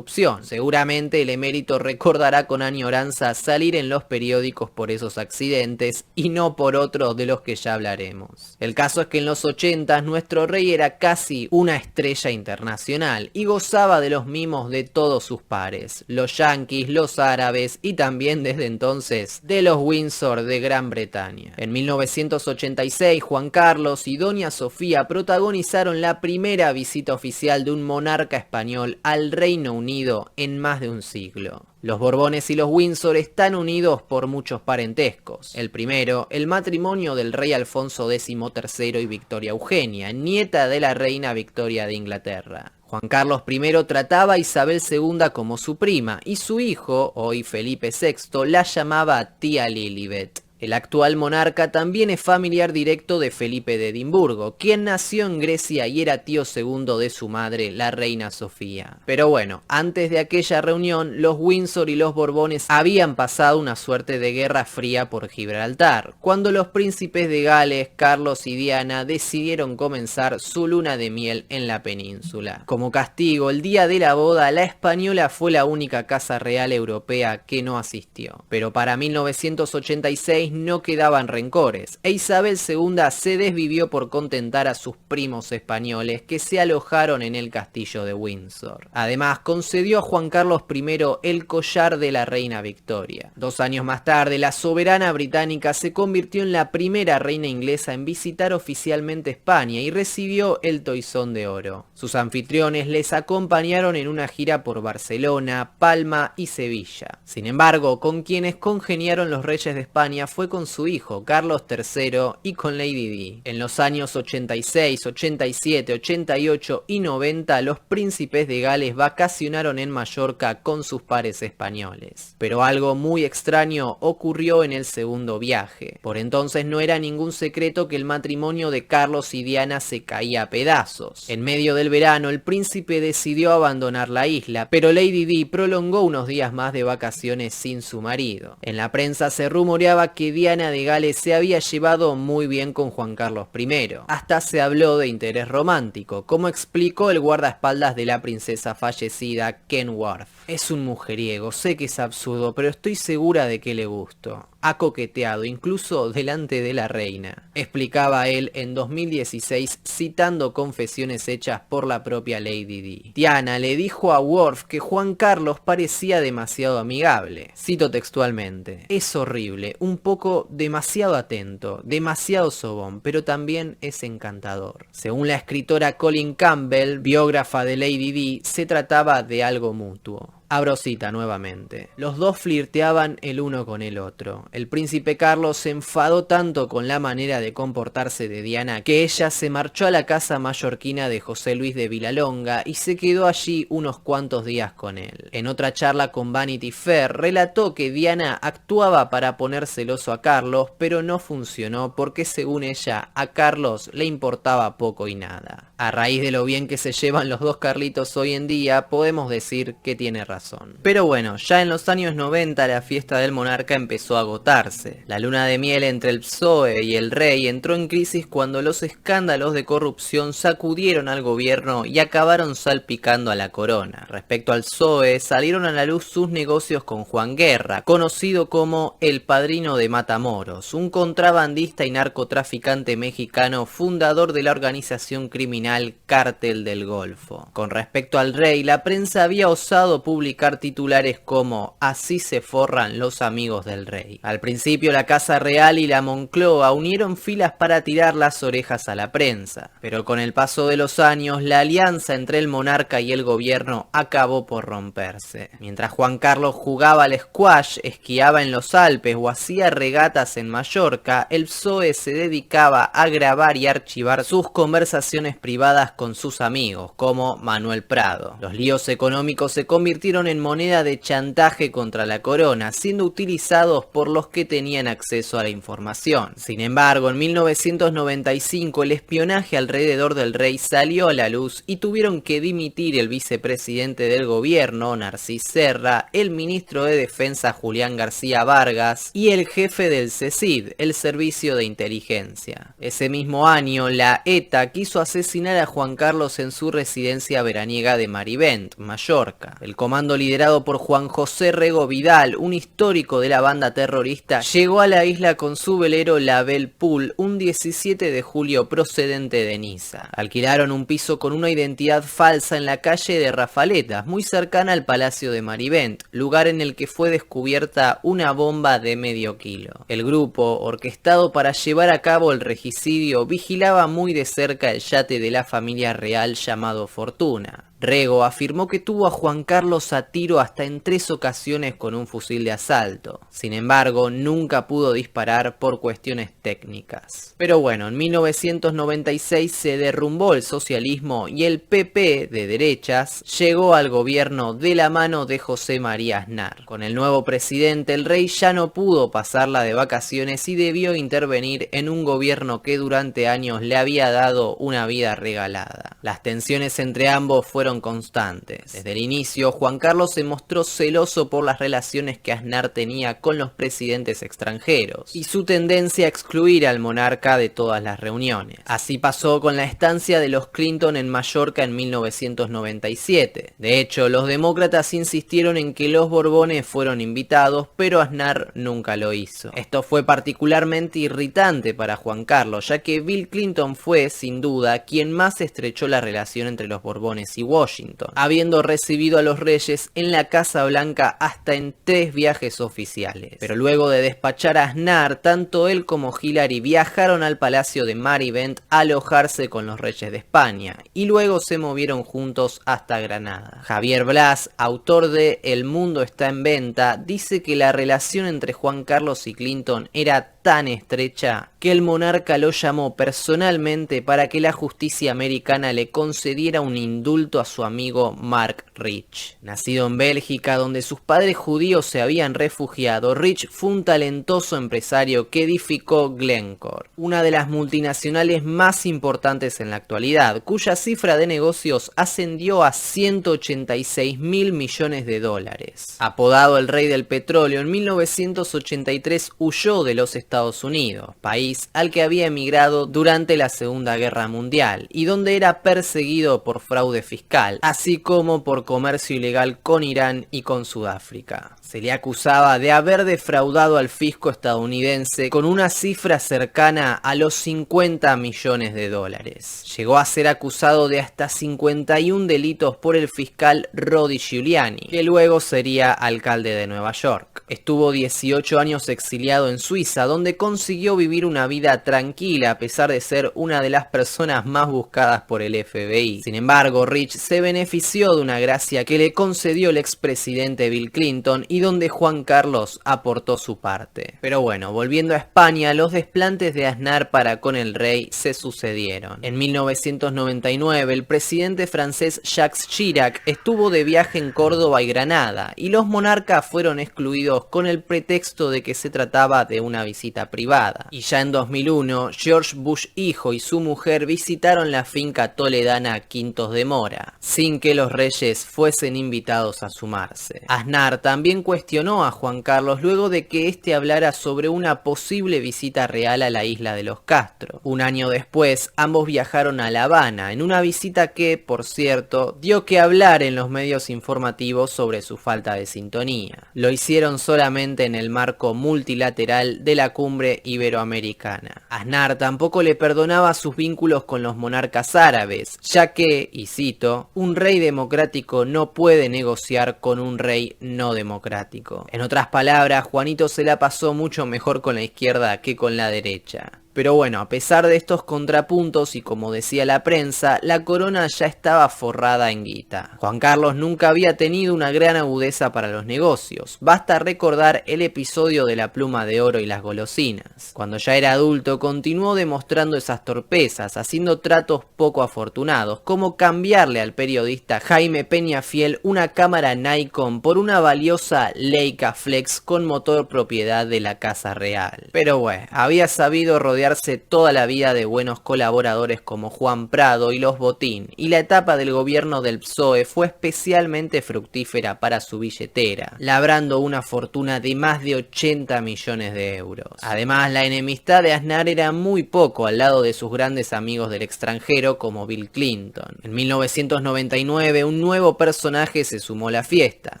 Seguramente el emérito recordará con añoranza salir en los periódicos por esos accidentes y no por otros de los que ya hablaremos. El caso es que en los 80 nuestro rey era casi una estrella internacional y gozaba de los mimos de todos sus pares. Lo los yanquis, los árabes y también desde entonces de los Windsor de Gran Bretaña. En 1986, Juan Carlos y Doña Sofía protagonizaron la primera visita oficial de un monarca español al Reino Unido en más de un siglo. Los Borbones y los Windsor están unidos por muchos parentescos. El primero, el matrimonio del rey Alfonso XIII y Victoria Eugenia, nieta de la reina Victoria de Inglaterra. Juan Carlos I trataba a Isabel II como su prima y su hijo, hoy Felipe VI, la llamaba tía Lilibet. El actual monarca también es familiar directo de Felipe de Edimburgo, quien nació en Grecia y era tío segundo de su madre, la reina Sofía. Pero bueno, antes de aquella reunión, los Windsor y los Borbones habían pasado una suerte de guerra fría por Gibraltar, cuando los príncipes de Gales, Carlos y Diana, decidieron comenzar su luna de miel en la península. Como castigo, el día de la boda, la española fue la única casa real europea que no asistió. Pero para 1986, no quedaban rencores, e Isabel II se desvivió por contentar a sus primos españoles que se alojaron en el castillo de Windsor. Además, concedió a Juan Carlos I el collar de la reina Victoria. 2 años más tarde, la soberana británica se convirtió en la primera reina inglesa en visitar oficialmente España y recibió el Toisón de Oro. Sus anfitriones les acompañaron en una gira por Barcelona, Palma y Sevilla. Sin embargo, con quienes congeniaron los reyes de España fue con su hijo, Carlos III, y con Lady Di. En los años 86, 87, 88 y 90, los príncipes de Gales vacacionaron en Mallorca con sus pares españoles. Pero algo muy extraño ocurrió en el segundo viaje. Por entonces no era ningún secreto que el matrimonio de Carlos y Diana se caía a pedazos. En medio del verano, el príncipe decidió abandonar la isla, pero Lady Di prolongó unos días más de vacaciones sin su marido. En la prensa se rumoreaba que Diana de Gales se había llevado muy bien con Juan Carlos I. Hasta se habló de interés romántico, como explicó el guardaespaldas de la princesa fallecida, Ken Worth. Es un mujeriego, sé que es absurdo, pero estoy segura de que le gusto. Ha coqueteado, incluso delante de la reina, explicaba él en 2016 citando confesiones hechas por la propia Lady Di. Diana le dijo a Worth que Juan Carlos parecía demasiado amigable. Cito textualmente: es horrible, un poco demasiado atento, demasiado sobón, pero también es encantador. Según la escritora Colin Campbell, biógrafa de Lady Di, se trataba de algo mutuo. Abro cita nuevamente. Los dos flirteaban el uno con el otro. El príncipe Carlos se enfadó tanto con la manera de comportarse de Diana que ella se marchó a la casa mallorquina de José Luis de Villalonga y se quedó allí unos cuantos días con él. En otra charla con Vanity Fair relató que Diana actuaba para poner celoso a Carlos, pero no funcionó porque según ella a Carlos le importaba poco y nada. A raíz de lo bien que se llevan los dos Carlitos hoy en día, podemos decir que tiene razón. Pero bueno, ya en los años 90 la fiesta del monarca empezó a agotarse. La luna de miel entre el PSOE y el rey entró en crisis cuando los escándalos de corrupción sacudieron al gobierno y acabaron salpicando a la corona. Respecto al PSOE, salieron a la luz sus negocios con Juan Guerra, conocido como el Padrino de Matamoros, un contrabandista y narcotraficante mexicano fundador de la organización criminal Cártel del Golfo. Con respecto al rey, la prensa había osado publicar titulares como "así se forran los amigos del rey". Al principio la Casa Real y la Moncloa unieron filas para tirar las orejas a la prensa, pero con el paso de los años la alianza entre el monarca y el gobierno acabó por romperse. Mientras Juan Carlos jugaba al squash, esquiaba en los Alpes o hacía regatas en Mallorca, el PSOE se dedicaba a grabar y archivar sus conversaciones privadas con sus amigos, como Manuel Prado. Los líos económicos se convirtieron en moneda de chantaje contra la corona, siendo utilizados por los que tenían acceso a la información. Sin embargo, en 1995 el espionaje alrededor del rey salió a la luz y tuvieron que dimitir el vicepresidente del gobierno, Narcís Serra, el ministro de Defensa, Julián García Vargas, y el jefe del CECID, el Servicio de Inteligencia. Ese mismo año, la ETA quiso asesinar a Juan Carlos en su residencia veraniega de Marivent, Mallorca. El Comando comando liderado por Juan José Rego Vidal, un histórico de la banda terrorista, llegó a la isla con su velero La Belle Poule un 17 de julio procedente de Niza. Alquilaron un piso con una identidad falsa en la calle de Rafaletas, muy cercana al Palacio de Marivent, lugar en el que fue descubierta una bomba de medio kilo. El grupo, orquestado para llevar a cabo el regicidio, vigilaba muy de cerca el yate de la familia real llamado Fortuna. Rego afirmó que tuvo a Juan Carlos a tiro hasta en 3 ocasiones con un fusil de asalto. Sin embargo, nunca pudo disparar por cuestiones técnicas. Pero bueno, en 1996 se derrumbó el socialismo y el PP de derechas llegó al gobierno de la mano de José María Aznar. Con el nuevo presidente, el rey ya no pudo pasarla de vacaciones y debió intervenir en un gobierno que durante años le había dado una vida regalada. Las tensiones entre ambos fueron constantes. Desde el inicio, Juan Carlos se mostró celoso por las relaciones que Aznar tenía con los presidentes extranjeros y su tendencia a excluir al monarca de todas las reuniones. Así pasó con la estancia de los Clinton en Mallorca en 1997. De hecho, los demócratas insistieron en que los Borbones fueron invitados, pero Aznar nunca lo hizo. Esto fue particularmente irritante para Juan Carlos, ya que Bill Clinton fue, sin duda, quien más estrechó la relación entre los Borbones y Washington, habiendo recibido a los reyes en la Casa Blanca hasta en 3 viajes oficiales. Pero luego de despachar a Aznar, tanto él como Hillary viajaron al Palacio de Marivent a alojarse con los reyes de España, y luego se movieron juntos hasta Granada. Javier Blas, autor de El mundo está en venta, dice que la relación entre Juan Carlos y Clinton era tan estrecha que el monarca lo llamó personalmente para que la justicia americana le concediera un indulto a su amigo Mark Rich. Nacido en Bélgica, donde sus padres judíos se habían refugiado, Rich fue un talentoso empresario que edificó Glencore, una de las multinacionales más importantes en la actualidad, cuya cifra de negocios ascendió a 186.000 millones de dólares. Apodado el rey del petróleo, en 1983 huyó de los Estados Unidos, país al que había emigrado durante la Segunda Guerra Mundial y donde era perseguido por fraude fiscal, así como por comercio ilegal con Irán y con Sudáfrica. Se le acusaba de haber defraudado al fisco estadounidense con una cifra cercana a los 50 millones de dólares. Llegó a ser acusado de hasta 51 delitos por el fiscal Rudy Giuliani, que luego sería alcalde de Nueva York. Estuvo 18 años exiliado en Suiza, donde consiguió vivir una vida tranquila a pesar de ser una de las personas más buscadas por el FBI. Sin embargo, Rich se benefició de una gracia que le concedió el expresidente Bill Clinton y donde Juan Carlos aportó su parte. Pero bueno, volviendo a España, los desplantes de Aznar para con el rey se sucedieron. En 1999, el presidente francés Jacques Chirac estuvo de viaje en Córdoba y Granada, y los monarcas fueron excluidos con el pretexto de que se trataba de una visita privada. Y ya en 2001, George Bush hijo y su mujer visitaron la finca toledana Quintos de Mora, sin que los reyes fuesen invitados a sumarse. Aznar también cuestionó a Juan Carlos luego de que éste hablara sobre una posible visita real a la isla de los Castro. Un año después, ambos viajaron a La Habana, en una visita que, por cierto, dio que hablar en los medios informativos sobre su falta de sintonía. Lo hicieron solamente en el marco multilateral de la cumbre iberoamericana. Aznar tampoco le perdonaba sus vínculos con los monarcas árabes, ya que, y cito, un rey democrático no puede negociar con un rey no democrático. En otras palabras, Juanito se la pasó mucho mejor con la izquierda que con la derecha. Pero bueno, a pesar de estos contrapuntos y como decía la prensa, la corona ya estaba forrada en guita. Juan Carlos nunca había tenido una gran agudeza para los negocios. Basta recordar el episodio de la pluma de oro y las golosinas. Cuando ya era adulto, continuó demostrando esas torpezas, haciendo tratos poco afortunados, como cambiarle al periodista Jaime Peñafiel una cámara Nikon por una valiosa Leica Flex con motor propiedad de la Casa Real. Pero bueno, había sabido rodear rodearse toda la vida de buenos colaboradores como Juan Prado y los Botín, y la etapa del gobierno del PSOE fue especialmente fructífera para su billetera, labrando una fortuna de más de 80 millones de euros. Además, la enemistad de Aznar era muy poco al lado de sus grandes amigos del extranjero como Bill Clinton. En 1999, un nuevo personaje se sumó a la fiesta.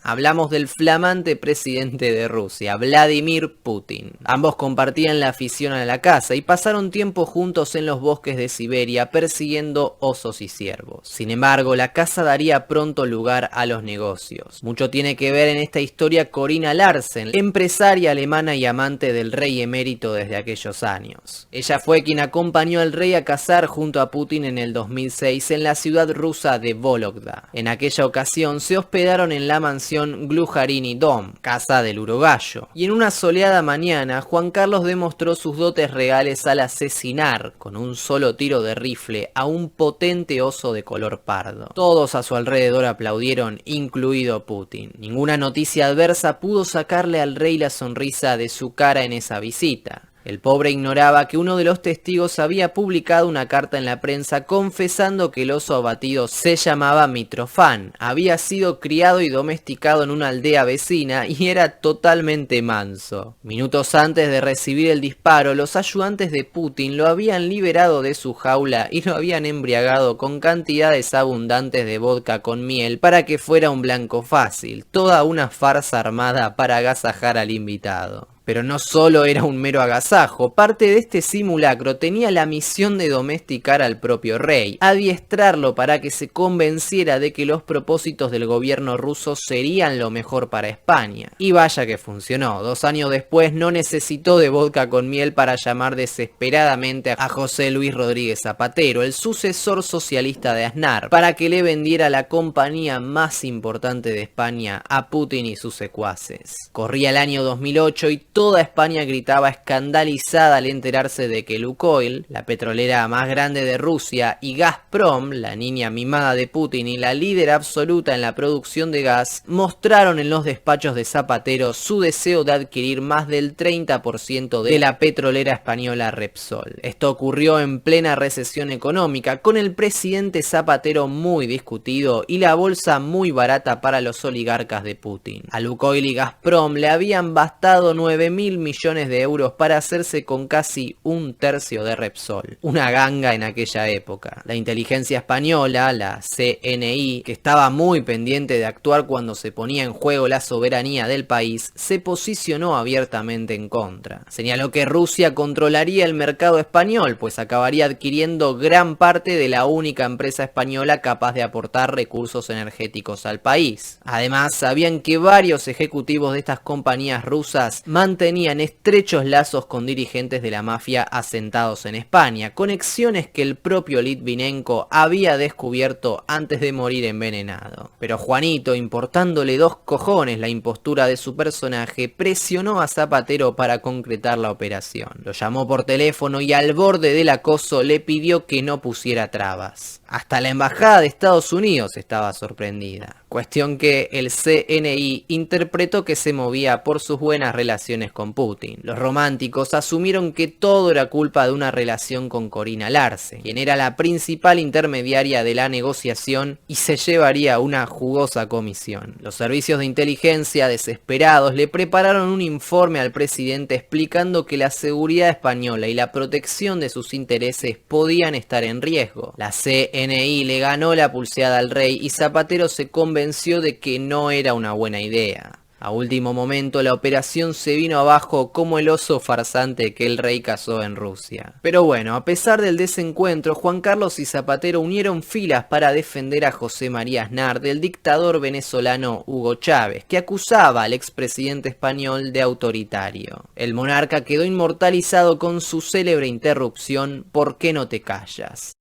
Hablamos del flamante presidente de Rusia, Vladimir Putin. Ambos compartían la afición a la caza y pasaron tiempo juntos en los bosques de Siberia persiguiendo osos y ciervos. Sin embargo, la caza daría pronto lugar a los negocios. Mucho tiene que ver en esta historia Corina Larsen, empresaria alemana y amante del rey emérito desde aquellos años. Ella fue quien acompañó al rey a cazar junto a Putin en el 2006 en la ciudad rusa de Vologda. En aquella ocasión se hospedaron en la mansión Glujarini Dom, casa del urogallo, y en una soleada mañana Juan Carlos demostró sus dotes regales al asesinar con un solo tiro de rifle a un potente oso de color pardo. Todos a su alrededor aplaudieron, incluido Putin. Ninguna noticia adversa pudo sacarle al rey la sonrisa de su cara en esa visita. El pobre ignoraba que uno de los testigos había publicado una carta en la prensa confesando que el oso abatido se llamaba Mitrofán, había sido criado y domesticado en una aldea vecina y era totalmente manso. Minutos antes de recibir el disparo, los ayudantes de Putin lo habían liberado de su jaula y lo habían embriagado con cantidades abundantes de vodka con miel para que fuera un blanco fácil, toda una farsa armada para agasajar al invitado. Pero no solo era un mero agasajo, parte de este simulacro tenía la misión de domesticar al propio rey, adiestrarlo para que se convenciera de que los propósitos del gobierno ruso serían lo mejor para España. Y vaya que funcionó. 2 años después no necesitó de vodka con miel para llamar desesperadamente a José Luis Rodríguez Zapatero, el sucesor socialista de Aznar, para que le vendiera la compañía más importante de España a Putin y sus secuaces. Corría el año 2008 y toda España gritaba escandalizada al enterarse de que Lukoil, la petrolera más grande de Rusia, y Gazprom, la niña mimada de Putin y la líder absoluta en la producción de gas, mostraron en los despachos de Zapatero su deseo de adquirir más del 30% de la petrolera española Repsol. Esto ocurrió en plena recesión económica, con el presidente Zapatero muy discutido y la bolsa muy barata para los oligarcas de Putin. A Lukoil y Gazprom le habían bastado 9.000 millones de euros para hacerse con casi 1/3 de Repsol. Una ganga en aquella época. La inteligencia española, la CNI, que estaba muy pendiente de actuar cuando se ponía en juego la soberanía del país, se posicionó abiertamente en contra. Señaló que Rusia controlaría el mercado español, pues acabaría adquiriendo gran parte de la única empresa española capaz de aportar recursos energéticos al país. Además, sabían que varios ejecutivos de estas compañías rusas mantenían estrechos lazos con dirigentes de la mafia asentados en España, conexiones que el propio Litvinenko había descubierto antes de morir envenenado. Pero Juanito, importándole 2 cojones la impostura de su personaje, presionó a Zapatero para concretar la operación. Lo llamó por teléfono y al borde del acoso le pidió que no pusiera trabas. Hasta la embajada de Estados Unidos estaba sorprendida. Cuestión que el CNI interpretó que se movía por sus buenas relaciones con Putin. Los románticos asumieron que todo era culpa de una relación con Corina Larsen, quien era la principal intermediaria de la negociación y se llevaría una jugosa comisión. Los servicios de inteligencia, desesperados, le prepararon un informe al presidente explicando que la seguridad española y la protección de sus intereses podían estar en riesgo. La CNI le ganó la pulseada al rey y Zapatero se convenció de que no era una buena idea. A último momento la operación se vino abajo como el oso farsante que el rey cazó en Rusia. Pero bueno, a pesar del desencuentro, Juan Carlos y Zapatero unieron filas para defender a José María Aznar del dictador venezolano Hugo Chávez, que acusaba al expresidente español de autoritario. El monarca quedó inmortalizado con su célebre interrupción: ¿por qué no te callas?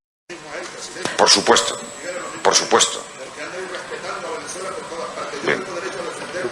Por supuesto, por supuesto. Bien.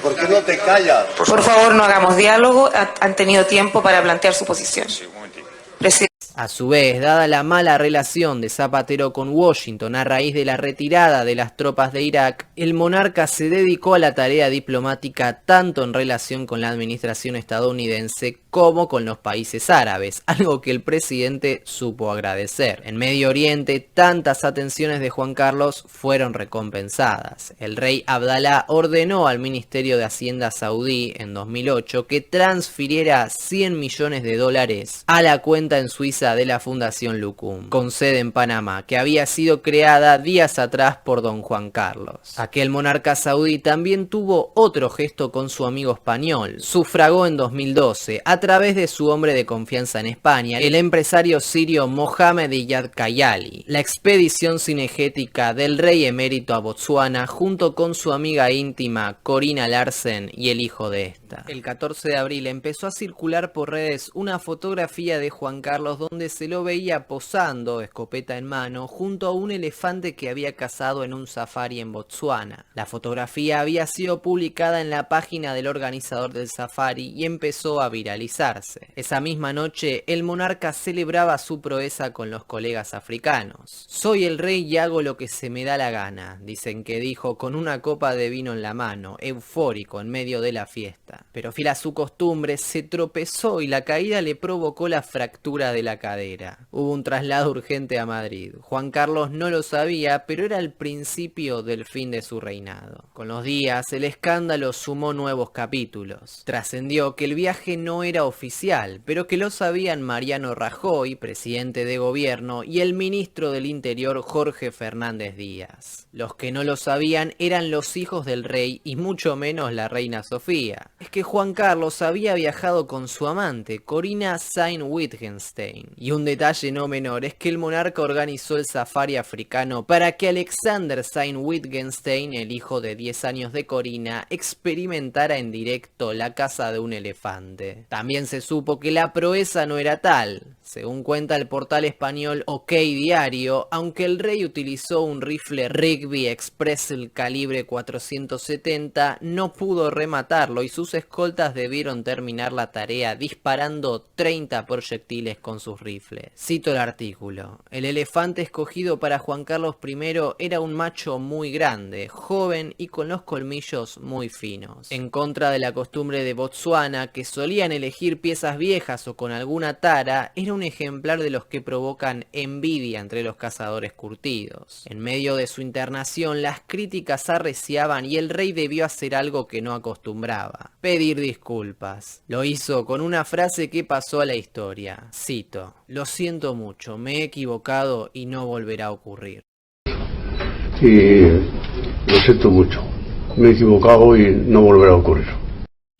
¿Por qué no te callas? Por favor, no hagamos diálogo. Han tenido tiempo para plantear su posición. Sí, un momentito. Presidente. A su vez, dada la mala relación de Zapatero con Washington a raíz de la retirada de las tropas de Irak, el monarca se dedicó a la tarea diplomática tanto en relación con la administración estadounidense como con los países árabes, algo que el presidente supo agradecer. En Medio Oriente, tantas atenciones de Juan Carlos fueron recompensadas. El rey Abdalá ordenó al Ministerio de Hacienda saudí en 2008 que transfiriera $100 millones a la cuenta en Suiza de la Fundación Lukum, con sede en Panamá, que había sido creada días atrás por don Juan Carlos. Aquel monarca saudí también tuvo otro gesto con su amigo español. Sufragó en 2012, a través de su hombre de confianza en España, el empresario sirio Mohamed Iyad Kayali, la expedición cinegética del rey emérito a Botsuana junto con su amiga íntima Corina Larsen y el hijo de esta. El 14 de abril empezó a circular por redes una fotografía de Juan Carlos donde se lo veía posando, escopeta en mano, junto a un elefante que había cazado en un safari en Botsuana. La fotografía había sido publicada en la página del organizador del safari y empezó a viralizarse. Esa misma noche, el monarca celebraba su proeza con los colegas africanos. Soy el rey y hago lo que se me da la gana, dicen que dijo con una copa de vino en la mano, eufórico en medio de la fiesta. Pero fiel a su costumbre, se tropezó y la caída le provocó la fractura de la cadera. Hubo un traslado urgente a Madrid. Juan Carlos no lo sabía, pero era el principio del fin de su reinado. Con los días, el escándalo sumó nuevos capítulos. Trascendió que el viaje no era oficial, pero que lo sabían Mariano Rajoy, presidente de gobierno, y el ministro del Interior Jorge Fernández Díaz. Los que no lo sabían eran los hijos del rey y mucho menos la reina Sofía. Es que Juan Carlos había viajado con su amante, Corina Sayn-Wittgenstein. Y un detalle no menor es que el monarca organizó el safari africano para que Alexander Sayn-Wittgenstein, el hijo de 10 años de Corina, experimentara en directo la caza de un elefante. También se supo que la proeza no era tal. Según cuenta el portal español OK Diario, aunque el rey utilizó un rifle Rigby Express el calibre 470, no pudo rematarlo y sus escoltas debieron terminar la tarea disparando 30 proyectiles con sus rifles. Cito el artículo. El elefante escogido para Juan Carlos I era un macho muy grande, joven y con los colmillos muy finos. En contra de la costumbre de Botsuana, que solían elegir piezas viejas o con alguna tara, era un ejemplar de los que provocan envidia entre los cazadores curtidos. En medio de su internación, las críticas arreciaban y el rey debió hacer algo que no acostumbraba: pedir disculpas. Lo hizo con una frase que pasó a la historia. Cito: "Lo siento mucho, me he equivocado y no volverá a ocurrir". Y lo siento mucho, me he equivocado y no volverá a ocurrir.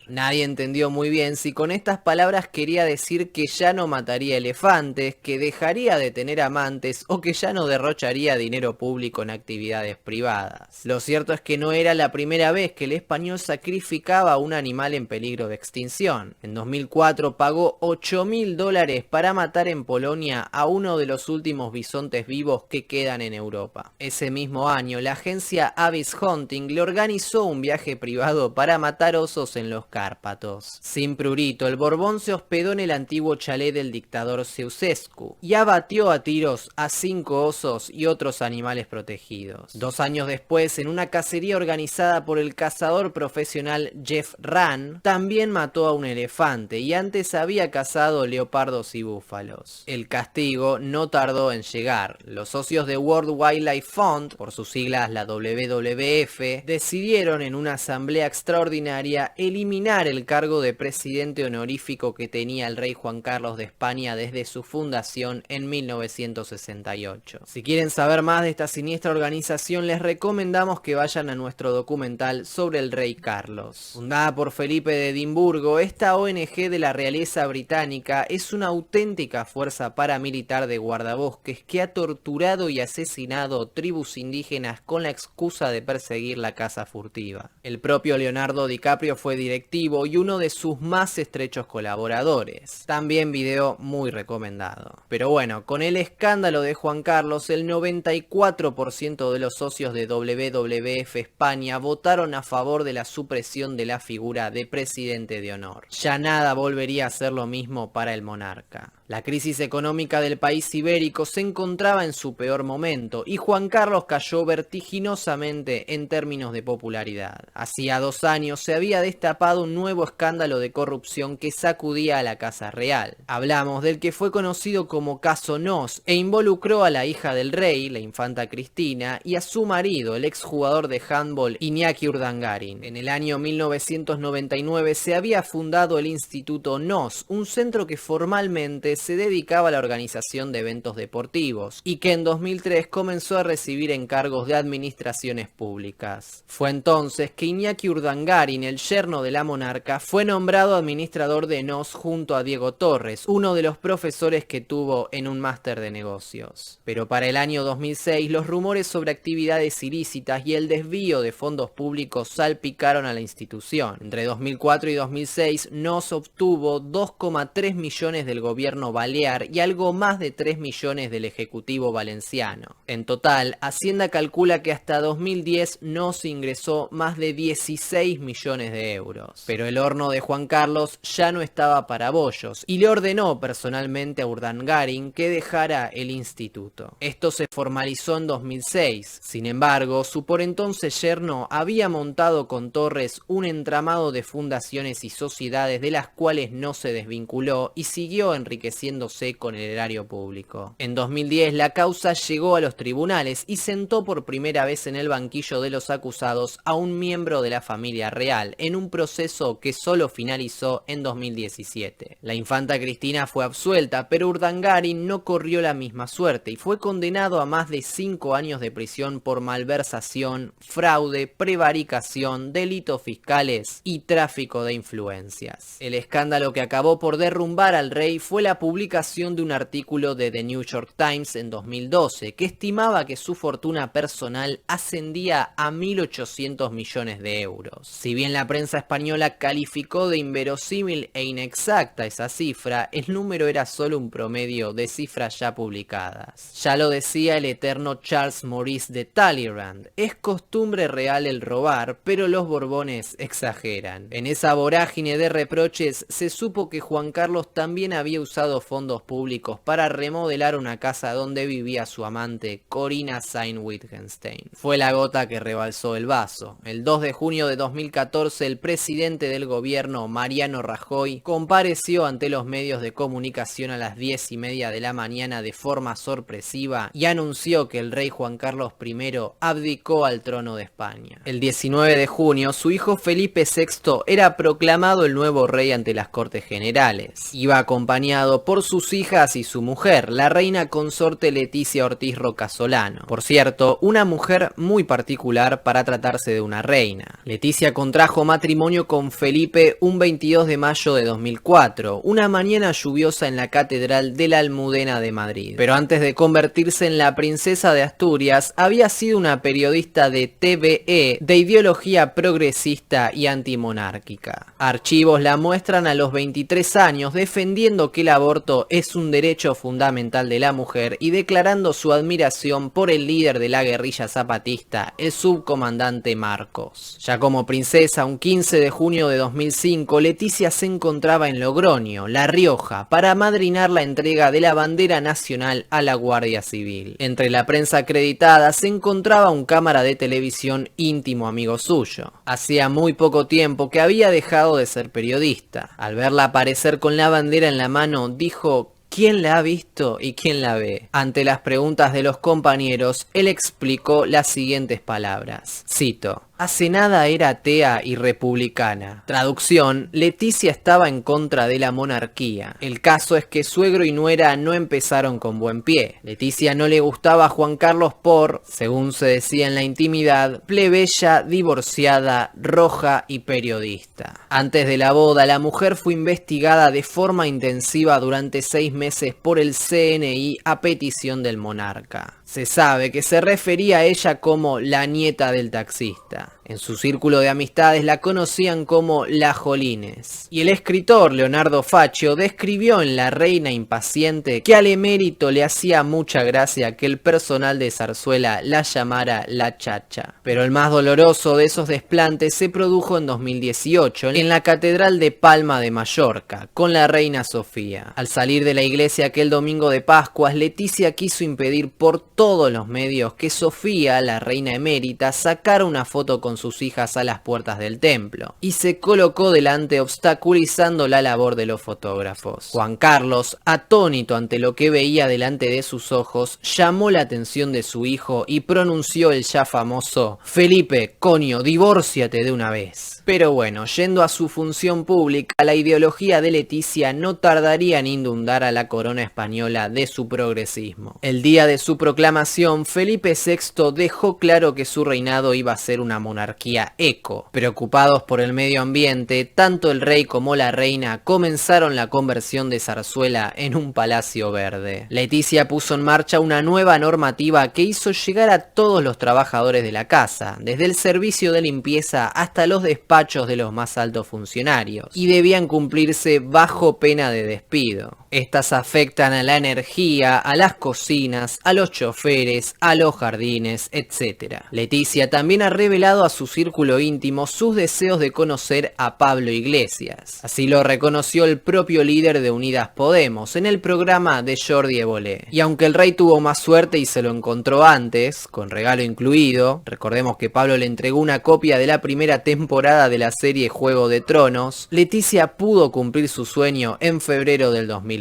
Nadie entendió muy bien si con estas palabras quería decir que ya no mataría elefantes, que dejaría de tener amantes o que ya no derrocharía dinero público en actividades privadas. Lo cierto es que no era la primera vez que el español sacrificaba a un animal en peligro de extinción. En 2004 pagó $8.000 para matar en Polonia a uno de los últimos bisontes vivos que quedan en Europa. Ese mismo año, la agencia Abyss Hunting le organizó un viaje privado para matar osos en los Cárpatos. Sin prurito, el Borbón se hospedó en el antiguo chalet del dictador Ceausescu y abatió a tiros a 5 osos y otros animales protegidos. 2 años después, en una cacería organizada por el cazador profesional Jeff Rahn, también mató a un elefante y antes había cazado leopardos y búfalos. El castigo no tardó en llegar. Los socios de World Wildlife Fund, por sus siglas la WWF, decidieron en una asamblea extraordinaria eliminar el cargo de presidente honorífico que tenía el rey Juan Carlos de España desde su fundación en 1968. Si quieren saber más de esta siniestra organización, les recomendamos que vayan a nuestro documental sobre el rey Carlos. Fundada por Felipe de Edimburgo, esta ONG de la realeza británica es una auténtica fuerza paramilitar de guardabosques que ha torturado y asesinado tribus indígenas con la excusa de perseguir la caza furtiva. El propio Leonardo DiCaprio fue directivo y uno de sus más estrechos colaboradores. También video muy recomendado. Pero bueno, con el escándalo de Juan Carlos, el 94% de los socios de WWF España votaron a favor de la supresión de la figura de presidente de honor. Ya nada volvería a ser lo mismo para el monarca. La crisis económica del país ibérico se encontraba en su peor momento y Juan Carlos cayó vertiginosamente en términos de popularidad. Hacía 2 años se había destapado un nuevo escándalo de corrupción que sacudía a la Casa Real. Hablamos del que fue conocido como Caso Nos e involucró a la hija del rey, la infanta Cristina, y a su marido, el exjugador de handball Iñaki Urdangarin. En el año 1999 se había fundado el Instituto Nos, un centro que formalmente se dedicaba a la organización de eventos deportivos y que en 2003 comenzó a recibir encargos de administraciones públicas. Fue entonces que Iñaki Urdangarin, el yerno de la monarca, fue nombrado administrador de Nos junto a Diego Torres, uno de los profesores que tuvo en un máster de negocios. Pero para el año 2006 los rumores sobre actividades ilícitas y el desvío de fondos públicos salpicaron a la institución. Entre 2004 y 2006 Nos obtuvo 2,3 millones del gobierno balear y algo más de 3 millones del ejecutivo valenciano. En total, Hacienda calcula que hasta 2010 Nos ingresó más de 16 millones de euros. Pero el horno de Juan Carlos ya no estaba para bollos y le ordenó personalmente a Urdangarin que dejara el instituto. Esto se formalizó en 2006. Sin embargo, su por entonces yerno había montado con Torres un entramado de fundaciones y sociedades de las cuales no se desvinculó y siguió enriqueciéndose con el erario público. En 2010 la causa llegó a los tribunales y sentó por primera vez en el banquillo de los acusados a un miembro de la familia real, en un proceso que solo finalizó en 2017. La infanta Cristina fue absuelta, pero Urdangarin no corrió la misma suerte y fue condenado a más de 5 años de prisión por malversación, fraude, prevaricación, delitos fiscales y tráfico de influencias. El escándalo que acabó por derrumbar al rey fue la publicación de un artículo de The New York Times en 2012 que estimaba que su fortuna personal ascendía a 1.800 millones de euros. Si bien la prensa española calificó de inverosímil e inexacta esa cifra, el número era solo un promedio de cifras ya publicadas. Ya lo decía el eterno Charles Maurice de Talleyrand: es costumbre real el robar, pero los Borbones exageran. En esa vorágine de reproches se supo que Juan Carlos también había usado fondos públicos para remodelar una casa donde vivía su amante Corinna Sayn-Wittgenstein. Fue la gota que rebalsó el vaso. El 2 de junio de 2014 el presidente del gobierno, Mariano Rajoy, compareció ante los medios de comunicación a las 10:30 de la mañana de forma sorpresiva y anunció que el rey Juan Carlos I abdicó al trono de España. El 19 de junio su hijo Felipe VI era proclamado el nuevo rey ante las Cortes Generales. Iba acompañado por sus hijas y su mujer, la reina consorte Leticia Ortiz Rocasolano. Por cierto, una mujer muy particular para tratarse de una reina. Leticia contrajo matrimonio con Felipe un 22 de mayo de 2004, una mañana lluviosa en la Catedral de la Almudena de Madrid. Pero antes de convertirse en la princesa de Asturias, había sido una periodista de TVE de ideología progresista y antimonárquica. Archivos la muestran a los 23 años defendiendo que el aborto es un derecho fundamental de la mujer y declarando su admiración por el líder de la guerrilla zapatista, el subcomandante Marcos. Ya como princesa, un 15 de junio de 2005, Leticia se encontraba en Logroño, La Rioja, para amadrinar la entrega de la bandera nacional a la Guardia Civil. Entre la prensa acreditada se encontraba un cámara de televisión íntimo amigo suyo. Hacía muy poco tiempo que había dejado de ser periodista. Al verla aparecer con la bandera en la mano, dijo: ¿quién la ha visto y quién la ve? Ante las preguntas de los compañeros, él explicó las siguientes palabras. Cito: hace nada era atea y republicana. Traducción: Leticia estaba en contra de la monarquía. El caso es que suegro y nuera no empezaron con buen pie. Leticia no le gustaba a Juan Carlos por, según se decía en la intimidad, plebeya, divorciada, roja y periodista. Antes de la boda, la mujer fue investigada de forma intensiva durante 6 meses por el CNI a petición del monarca. Se sabe que se refería a ella como la nieta del taxista. En su círculo de amistades la conocían como la Jolines. Y el escritor Leonardo Faccio describió en La reina impaciente que al emérito le hacía mucha gracia que el personal de Zarzuela la llamara la Chacha. Pero el más doloroso de esos desplantes se produjo en 2018 en la Catedral de Palma de Mallorca, con la reina Sofía. Al salir de la iglesia aquel domingo de Pascuas, Leticia quiso impedir por todos los medios que Sofía, la reina emérita, sacara una foto con sus hijas a las puertas del templo, y se colocó delante obstaculizando la labor de los fotógrafos. Juan Carlos, atónito ante lo que veía delante de sus ojos, llamó la atención de su hijo y pronunció el ya famoso: Felipe, coño, divórciate de una vez. Pero bueno, yendo a su función pública, la ideología de Leticia no tardaría en inundar a la corona española de su progresismo. El día de su proclamación, Felipe VI dejó claro que su reinado iba a ser una monarquía eco. Preocupados por el medio ambiente, tanto el rey como la reina comenzaron la conversión de Zarzuela en un palacio verde. Leticia puso en marcha una nueva normativa que hizo llegar a todos los trabajadores de la casa, desde el servicio de limpieza hasta los despachos de los más altos funcionarios, y debían cumplirse bajo pena de despido. Estas afectan a la energía, a las cocinas, a los choferes, a los jardines, etc. Leticia también ha revelado a su círculo íntimo sus deseos de conocer a Pablo Iglesias. Así lo reconoció el propio líder de Unidas Podemos en el programa de Jordi Évole. Y aunque el rey tuvo más suerte y se lo encontró antes, con regalo incluido, recordemos que Pablo le entregó una copia de la primera temporada de la serie Juego de Tronos, Leticia pudo cumplir su sueño en febrero del 2020.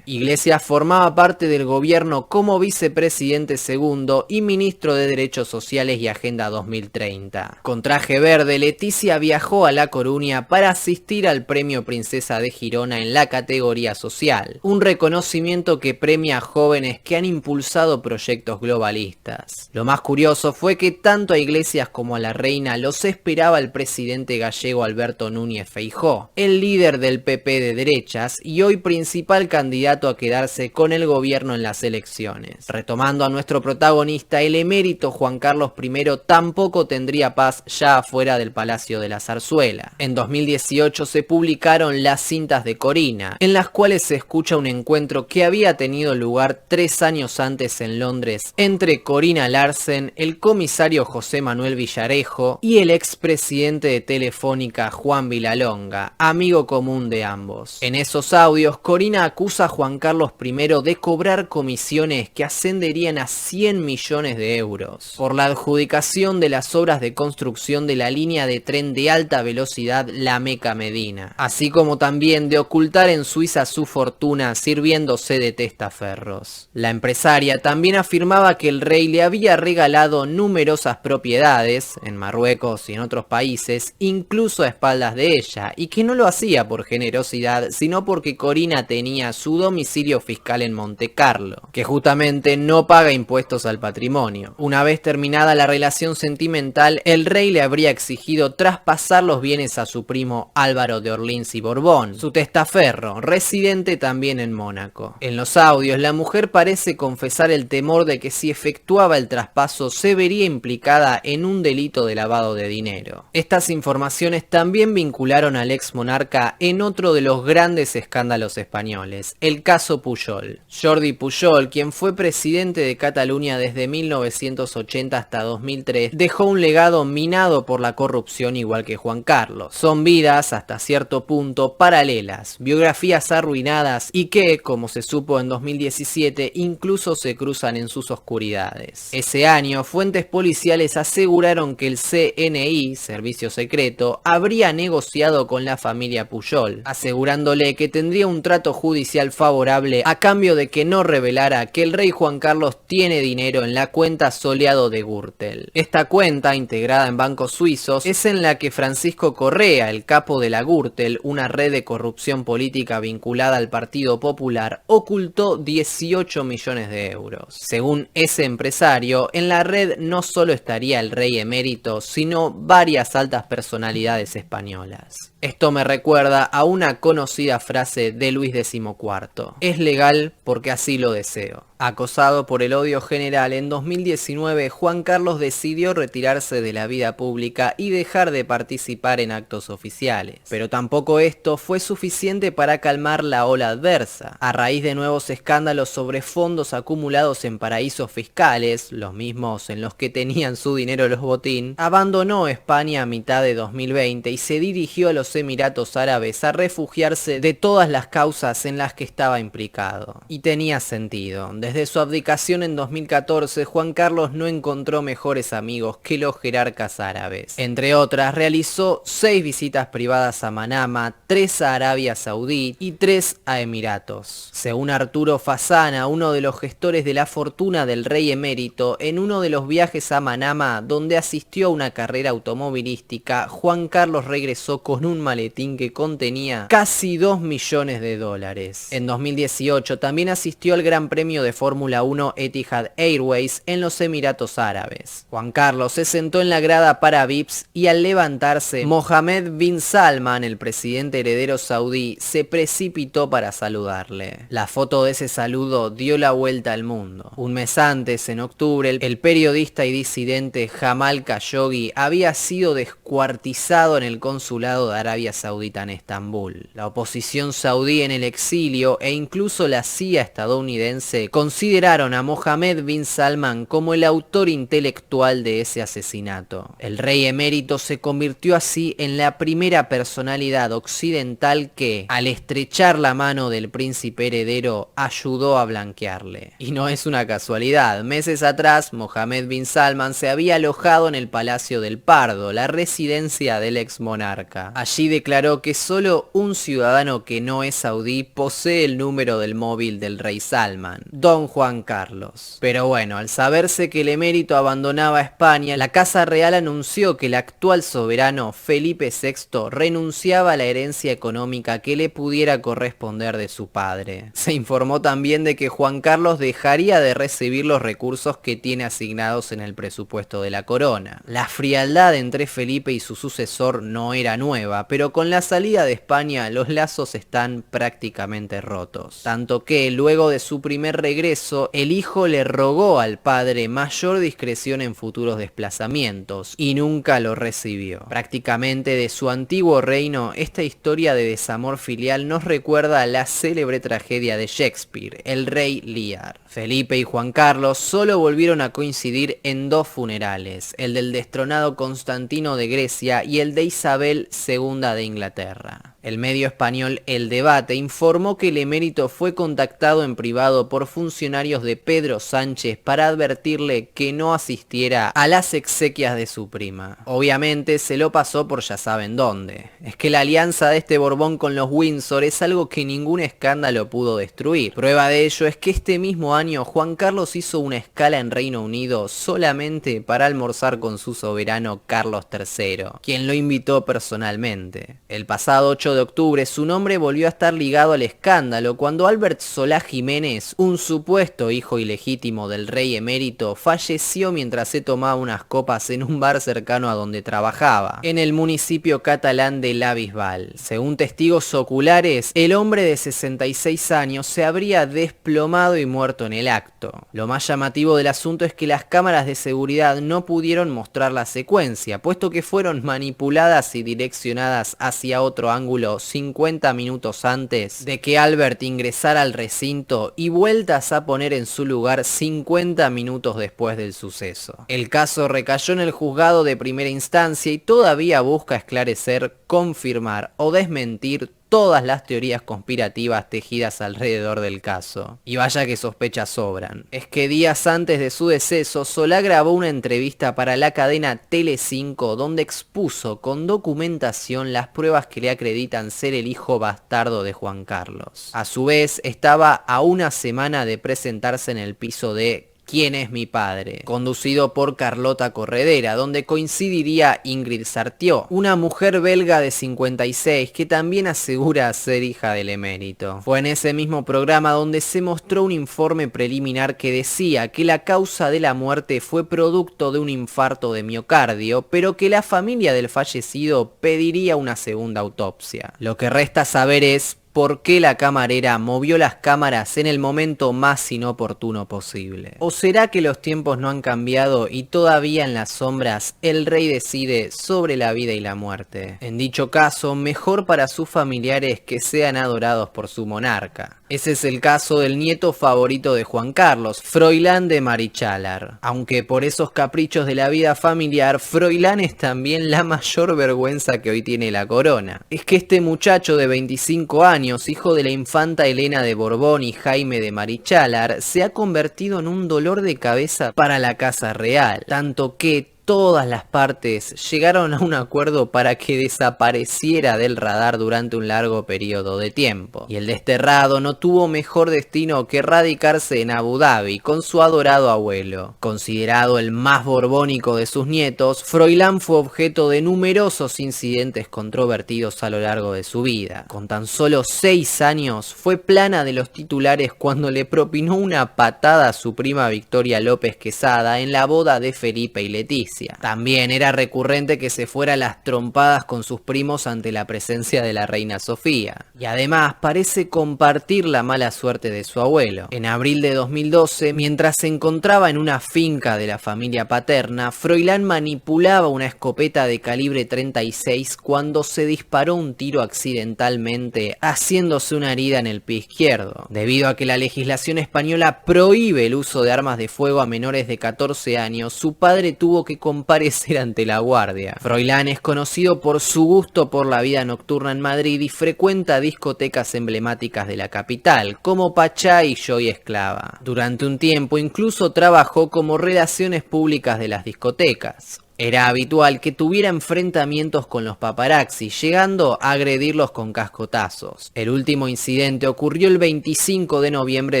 Iglesias formaba parte del gobierno como vicepresidente segundo y ministro de Derechos Sociales y Agenda 2030. Con traje verde, Leticia viajó a La Coruña para asistir al Premio Princesa de Girona en la categoría social, un reconocimiento que premia a jóvenes que han impulsado proyectos globalistas. Lo más curioso fue que tanto a Iglesias como a la reina los esperaba el presidente gallego Alberto Núñez Feijóo, el líder del PP de derechas y hoy principal candidato a quedarse con el gobierno en las elecciones. Retomando a nuestro protagonista, el emérito Juan Carlos I tampoco tendría paz ya afuera del Palacio de la Zarzuela. En 2018 se publicaron las cintas de Corina, en las cuales se escucha un encuentro que había tenido lugar 3 años antes en Londres entre Corina Larsen, el comisario José Manuel Villarejo y el expresidente de Telefónica Juan Villalonga, amigo común de ambos. En esos audios, Corina acusa a Juan Carlos I de cobrar comisiones que ascenderían a 100 millones de euros por la adjudicación de las obras de construcción de la línea de tren de alta velocidad La Meca-Medina, así como también de ocultar en Suiza su fortuna sirviéndose de testaferros. La empresaria también afirmaba que el rey le había regalado numerosas propiedades en Marruecos y en otros países, incluso a espaldas de ella, y que no lo hacía por generosidad, sino porque Corina tenía su domicilio fiscal en Monte Carlo, que justamente no paga impuestos al patrimonio. Una vez terminada la relación sentimental, el rey le habría exigido traspasar los bienes a su primo Álvaro de Orleans y Borbón, su testaferro, residente también en Mónaco. En los audios, la mujer parece confesar el temor de que si efectuaba el traspaso se vería implicada en un delito de lavado de dinero. Estas informaciones también vincularon al ex monarca en otro de los grandes escándalos españoles, el caso Pujol. Jordi Pujol, quien fue presidente de Cataluña desde 1980 hasta 2003, dejó un legado minado por la corrupción igual que Juan Carlos. Son vidas, hasta cierto punto, paralelas, biografías arruinadas y que, como se supo en 2017, incluso se cruzan en sus oscuridades. Ese año, fuentes policiales aseguraron que el CNI, Servicio Secreto, habría negociado con la familia Pujol, asegurándole que tendría un trato judicial favorable a cambio de que no revelara que el rey Juan Carlos tiene dinero en la cuenta Soleado de Gürtel. Esta cuenta, integrada en bancos suizos, es en la que Francisco Correa, el capo de la Gürtel, una red de corrupción política vinculada al Partido Popular, ocultó 18 millones de euros. Según ese empresario, en la red no solo estaría el rey emérito, sino varias altas personalidades españolas. Esto me recuerda a una conocida frase de Luis XIV: es legal porque así lo deseo. Acosado por el odio general, en 2019 Juan Carlos decidió retirarse de la vida pública y dejar de participar en actos oficiales. Pero tampoco esto fue suficiente para calmar la ola adversa. A raíz de nuevos escándalos sobre fondos acumulados en paraísos fiscales, los mismos en los que tenían su dinero los Botín, abandonó España a mitad de 2020 y se dirigió a los Emiratos Árabes a refugiarse de todas las causas en las que estaba implicado. Y tenía sentido. Desde su abdicación en 2014, Juan Carlos no encontró mejores amigos que los jerarcas árabes. Entre otras, realizó 6 visitas privadas a Manama, 3 a Arabia Saudí y 3 a Emiratos. Según Arturo Fasana, uno de los gestores de la fortuna del rey emérito, en uno de los viajes a Manama, donde asistió a una carrera automovilística, Juan Carlos regresó con un maletín que contenía casi 2 millones de dólares. En 2018 también asistió al Gran Premio de Fórmula 1 Etihad Airways en los Emiratos Árabes. Juan Carlos se sentó en la grada para VIPs y al levantarse, Mohammed bin Salman, el presidente heredero saudí, se precipitó para saludarle. La foto de ese saludo dio la vuelta al mundo. Un mes antes, en octubre, el periodista y disidente Jamal Khashoggi había sido descuartizado en el consulado de Arabia Saudita en Estambul. La oposición saudí en el exilio e incluso la CIA estadounidense consideraron a Mohammed bin Salman como el autor intelectual de ese asesinato. El rey emérito se convirtió así en la primera personalidad occidental que, al estrechar la mano del príncipe heredero, ayudó a blanquearle. Y no es una casualidad, meses atrás Mohammed bin Salman se había alojado en el Palacio del Pardo, la residencia del ex monarca. Allí declaró que solo un ciudadano que no es saudí posee el número del móvil del rey Salman, Don Juan Carlos. Pero bueno, al saberse que el emérito abandonaba España, la Casa Real anunció que el actual soberano Felipe VI renunciaba a la herencia económica que le pudiera corresponder de su padre. Se informó también de que Juan Carlos dejaría de recibir los recursos que tiene asignados en el presupuesto de la corona. La frialdad entre Felipe y su sucesor no era nueva, pero con la salida de España los lazos están prácticamente rotos. Tanto que, luego de su primer regreso, el hijo le rogó al padre mayor discreción en futuros desplazamientos, y nunca lo recibió. Prácticamente de su antiguo reino, esta historia de desamor filial nos recuerda a la célebre tragedia de Shakespeare, El Rey Lear. Felipe y Juan Carlos solo volvieron a coincidir en 2 funerales, el del destronado Constantino de Grecia y el de Isabel II de Inglaterra. El medio español El Debate informó que el emérito fue contactado en privado por funcionarios de Pedro Sánchez para advertirle que no asistiera a las exequias de su prima. Obviamente se lo pasó por ya saben dónde. Es que la alianza de este Borbón con los Windsor es algo que ningún escándalo pudo destruir. Prueba de ello es que este mismo año Juan Carlos hizo una escala en Reino Unido solamente para almorzar con su soberano Carlos III, quien lo invitó personalmente. El pasado 8 de octubre su nombre volvió a estar ligado al escándalo cuando Albert Solá Jiménez, un supuesto hijo ilegítimo del rey emérito, falleció mientras se tomaba unas copas en un bar cercano a donde trabajaba, en el municipio catalán de La Bisbal. Según testigos oculares, el hombre de 66 años se habría desplomado y muerto en el acto. Lo más llamativo del asunto es que las cámaras de seguridad no pudieron mostrar la secuencia, puesto que fueron manipuladas y direccionadas hacia otro ángulo 50 minutos antes de que Albert ingresara al recinto y vueltas a poner en su lugar 50 minutos después del suceso. El caso recayó en el juzgado de primera instancia y todavía busca esclarecer, confirmar o desmentir todas las teorías conspirativas tejidas alrededor del caso. Y vaya que sospechas sobran. Es que días antes de su deceso, Solá grabó una entrevista para la cadena Tele5 donde expuso con documentación las pruebas que le acreditan ser el hijo bastardo de Juan Carlos. A su vez, estaba a una semana de presentarse en el piso de ¿Quién es mi padre?, conducido por Carlota Corredera, donde coincidiría Ingrid Sartió, una mujer belga de 56 que también asegura ser hija del emérito. Fue en ese mismo programa donde se mostró un informe preliminar que decía que la causa de la muerte fue producto de un infarto de miocardio, pero que la familia del fallecido pediría una segunda autopsia. Lo que resta saber es por qué la camarera movió las cámaras en el momento más inoportuno posible. ¿O será que los tiempos no han cambiado y todavía en las sombras el rey decide sobre la vida y la muerte? En dicho caso, mejor para sus familiares que sean adorados por su monarca. Ese es el caso del nieto favorito de Juan Carlos, Froilán de Marichalar. Aunque por esos caprichos de la vida familiar, Froilán es también la mayor vergüenza que hoy tiene la corona. Es que este muchacho de 25 años, hijo de la infanta Elena de Borbón y Jaime de Marichalar, se ha convertido en un dolor de cabeza para la casa real, tanto que todas las partes llegaron a un acuerdo para que desapareciera del radar durante un largo periodo de tiempo. Y el desterrado no tuvo mejor destino que radicarse en Abu Dhabi con su adorado abuelo. Considerado el más borbónico de sus nietos, Froilán fue objeto de numerosos incidentes controvertidos a lo largo de su vida. Con tan solo 6 años fue plana de los titulares cuando le propinó una patada a su prima Victoria López Quesada en la boda de Felipe y Leticia. También era recurrente que se fuera a las trompadas con sus primos ante la presencia de la reina Sofía. Y además parece compartir la mala suerte de su abuelo. En abril de 2012, mientras se encontraba en una finca de la familia paterna, Froilán manipulaba una escopeta de calibre 36 cuando se disparó un tiro accidentalmente, haciéndose una herida en el pie izquierdo. Debido a que la legislación española prohíbe el uso de armas de fuego a menores de 14 años, su padre tuvo que comparecer ante la guardia. Froilán es conocido por su gusto por la vida nocturna en Madrid y frecuenta discotecas emblemáticas de la capital, como Pachá y Joy Esclava. Durante un tiempo incluso trabajó como relaciones públicas de las discotecas. Era habitual que tuviera enfrentamientos con los paparazzi, llegando a agredirlos con cascotazos. El último incidente ocurrió el 25 de noviembre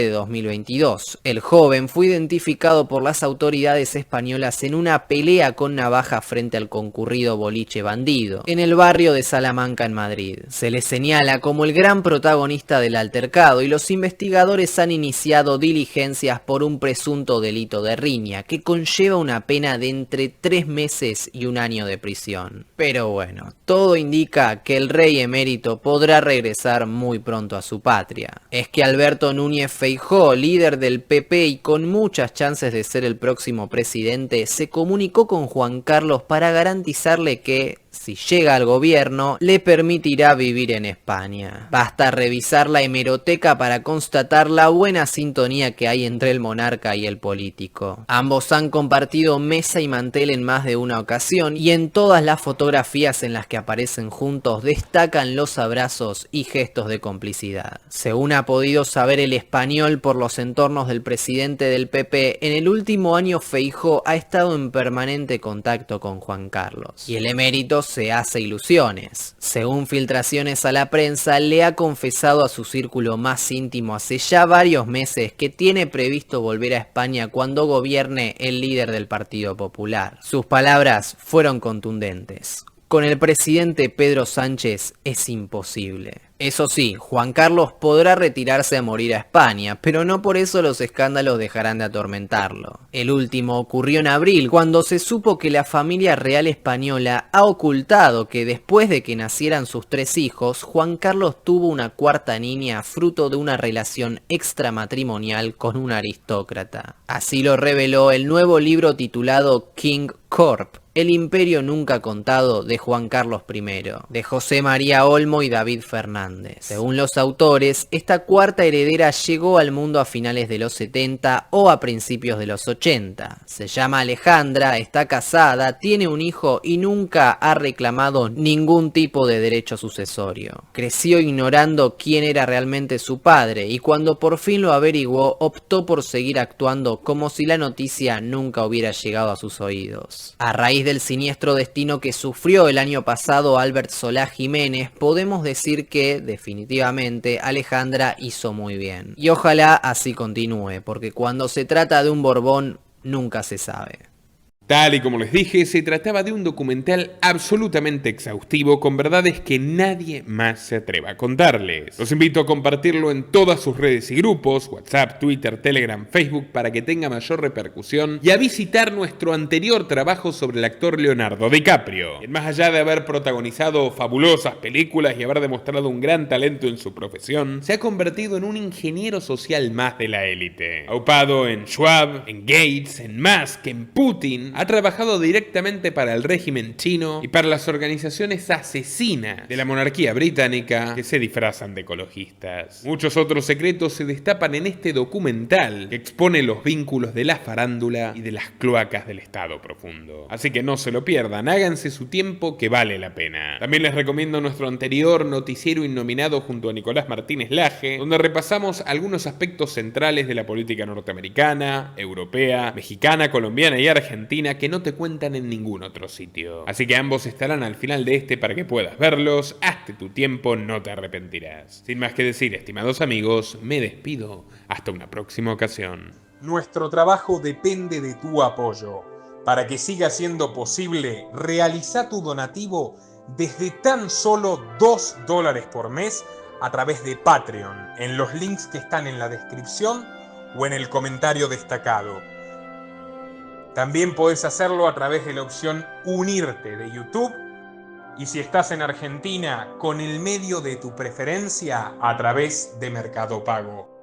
de 2022. El joven fue identificado por las autoridades españolas en una pelea con navaja frente al concurrido boliche Bandido, en el barrio de Salamanca en Madrid. Se le señala como el gran protagonista del altercado y los investigadores han iniciado diligencias por un presunto delito de riña, que conlleva una pena de entre 3 meses y 1 año de prisión. Pero bueno, todo indica que el rey emérito podrá regresar muy pronto a su patria. Es que Alberto Núñez Feijóo, líder del PP y con muchas chances de ser el próximo presidente, se comunicó con Juan Carlos para garantizarle que, si llega al gobierno, le permitirá vivir en España. Basta revisar la hemeroteca para constatar la buena sintonía que hay entre el monarca y el político. Ambos han compartido mesa y mantel en más de una ocasión y en todas las fotografías en las que aparecen juntos destacan los abrazos y gestos de complicidad. Según ha podido saber El Español por los entornos del presidente del PP, en el último año Feijóo ha estado en permanente contacto con Juan Carlos. Y el emérito se hace ilusiones. Según filtraciones a la prensa, le ha confesado a su círculo más íntimo hace ya varios meses que tiene previsto volver a España cuando gobierne el líder del Partido Popular. Sus palabras fueron contundentes. Con el presidente Pedro Sánchez es imposible. Eso sí, Juan Carlos podrá retirarse a morir a España, pero no por eso los escándalos dejarán de atormentarlo. El último ocurrió en abril, cuando se supo que la familia real española ha ocultado que después de que nacieran sus 3 hijos, Juan Carlos tuvo una 4ª niña fruto de una relación extramatrimonial con un aristócrata. Así lo reveló el nuevo libro titulado King Corp, El imperio nunca contado de Juan Carlos I, de José María Olmo y David Fernández. Según los autores, esta 4ª heredera llegó al mundo a finales de los 70 o a principios de los 80. Se llama Alejandra, está casada, tiene un hijo y nunca ha reclamado ningún tipo de derecho sucesorio. Creció ignorando quién era realmente su padre y cuando por fin lo averiguó, optó por seguir actuando como si la noticia nunca hubiera llegado a sus oídos. A raíz del siniestro destino que sufrió el año pasado Albert Solá Jiménez, podemos decir que, definitivamente, Alejandra hizo muy bien. Y ojalá así continúe, porque cuando se trata de un Borbón, nunca se sabe. Tal y como les dije, se trataba de un documental absolutamente exhaustivo con verdades que nadie más se atreva a contarles. Los invito a compartirlo en todas sus redes y grupos, WhatsApp, Twitter, Telegram, Facebook, para que tenga mayor repercusión, y a visitar nuestro anterior trabajo sobre el actor Leonardo DiCaprio, quien más allá de haber protagonizado fabulosas películas y haber demostrado un gran talento en su profesión, se ha convertido en un ingeniero social más de la élite. Aupado en Schwab, en Gates, en Musk, en Putin, ha trabajado directamente para el régimen chino y para las organizaciones asesinas de la monarquía británica que se disfrazan de ecologistas. Muchos otros secretos se destapan en este documental que expone los vínculos de la farándula y de las cloacas del Estado profundo. Así que no se lo pierdan, háganse su tiempo que vale la pena. También les recomiendo nuestro anterior noticiero innominado junto a Nicolás Martínez Laje, donde repasamos algunos aspectos centrales de la política norteamericana, europea, mexicana, colombiana y argentina que no te cuentan en ningún otro sitio. Así que ambos estarán al final de este para que puedas verlos. Hazte tu tiempo, no te arrepentirás. Sin más que decir, estimados amigos, me despido. Hasta una próxima ocasión. Nuestro trabajo depende de tu apoyo. Para que siga siendo posible, realiza tu donativo desde tan solo $2 por mes a través de Patreon, en los links que están en la descripción o en el comentario destacado. También podés hacerlo a través de la opción Unirte de YouTube, y si estás en Argentina, con el medio de tu preferencia a través de Mercado Pago.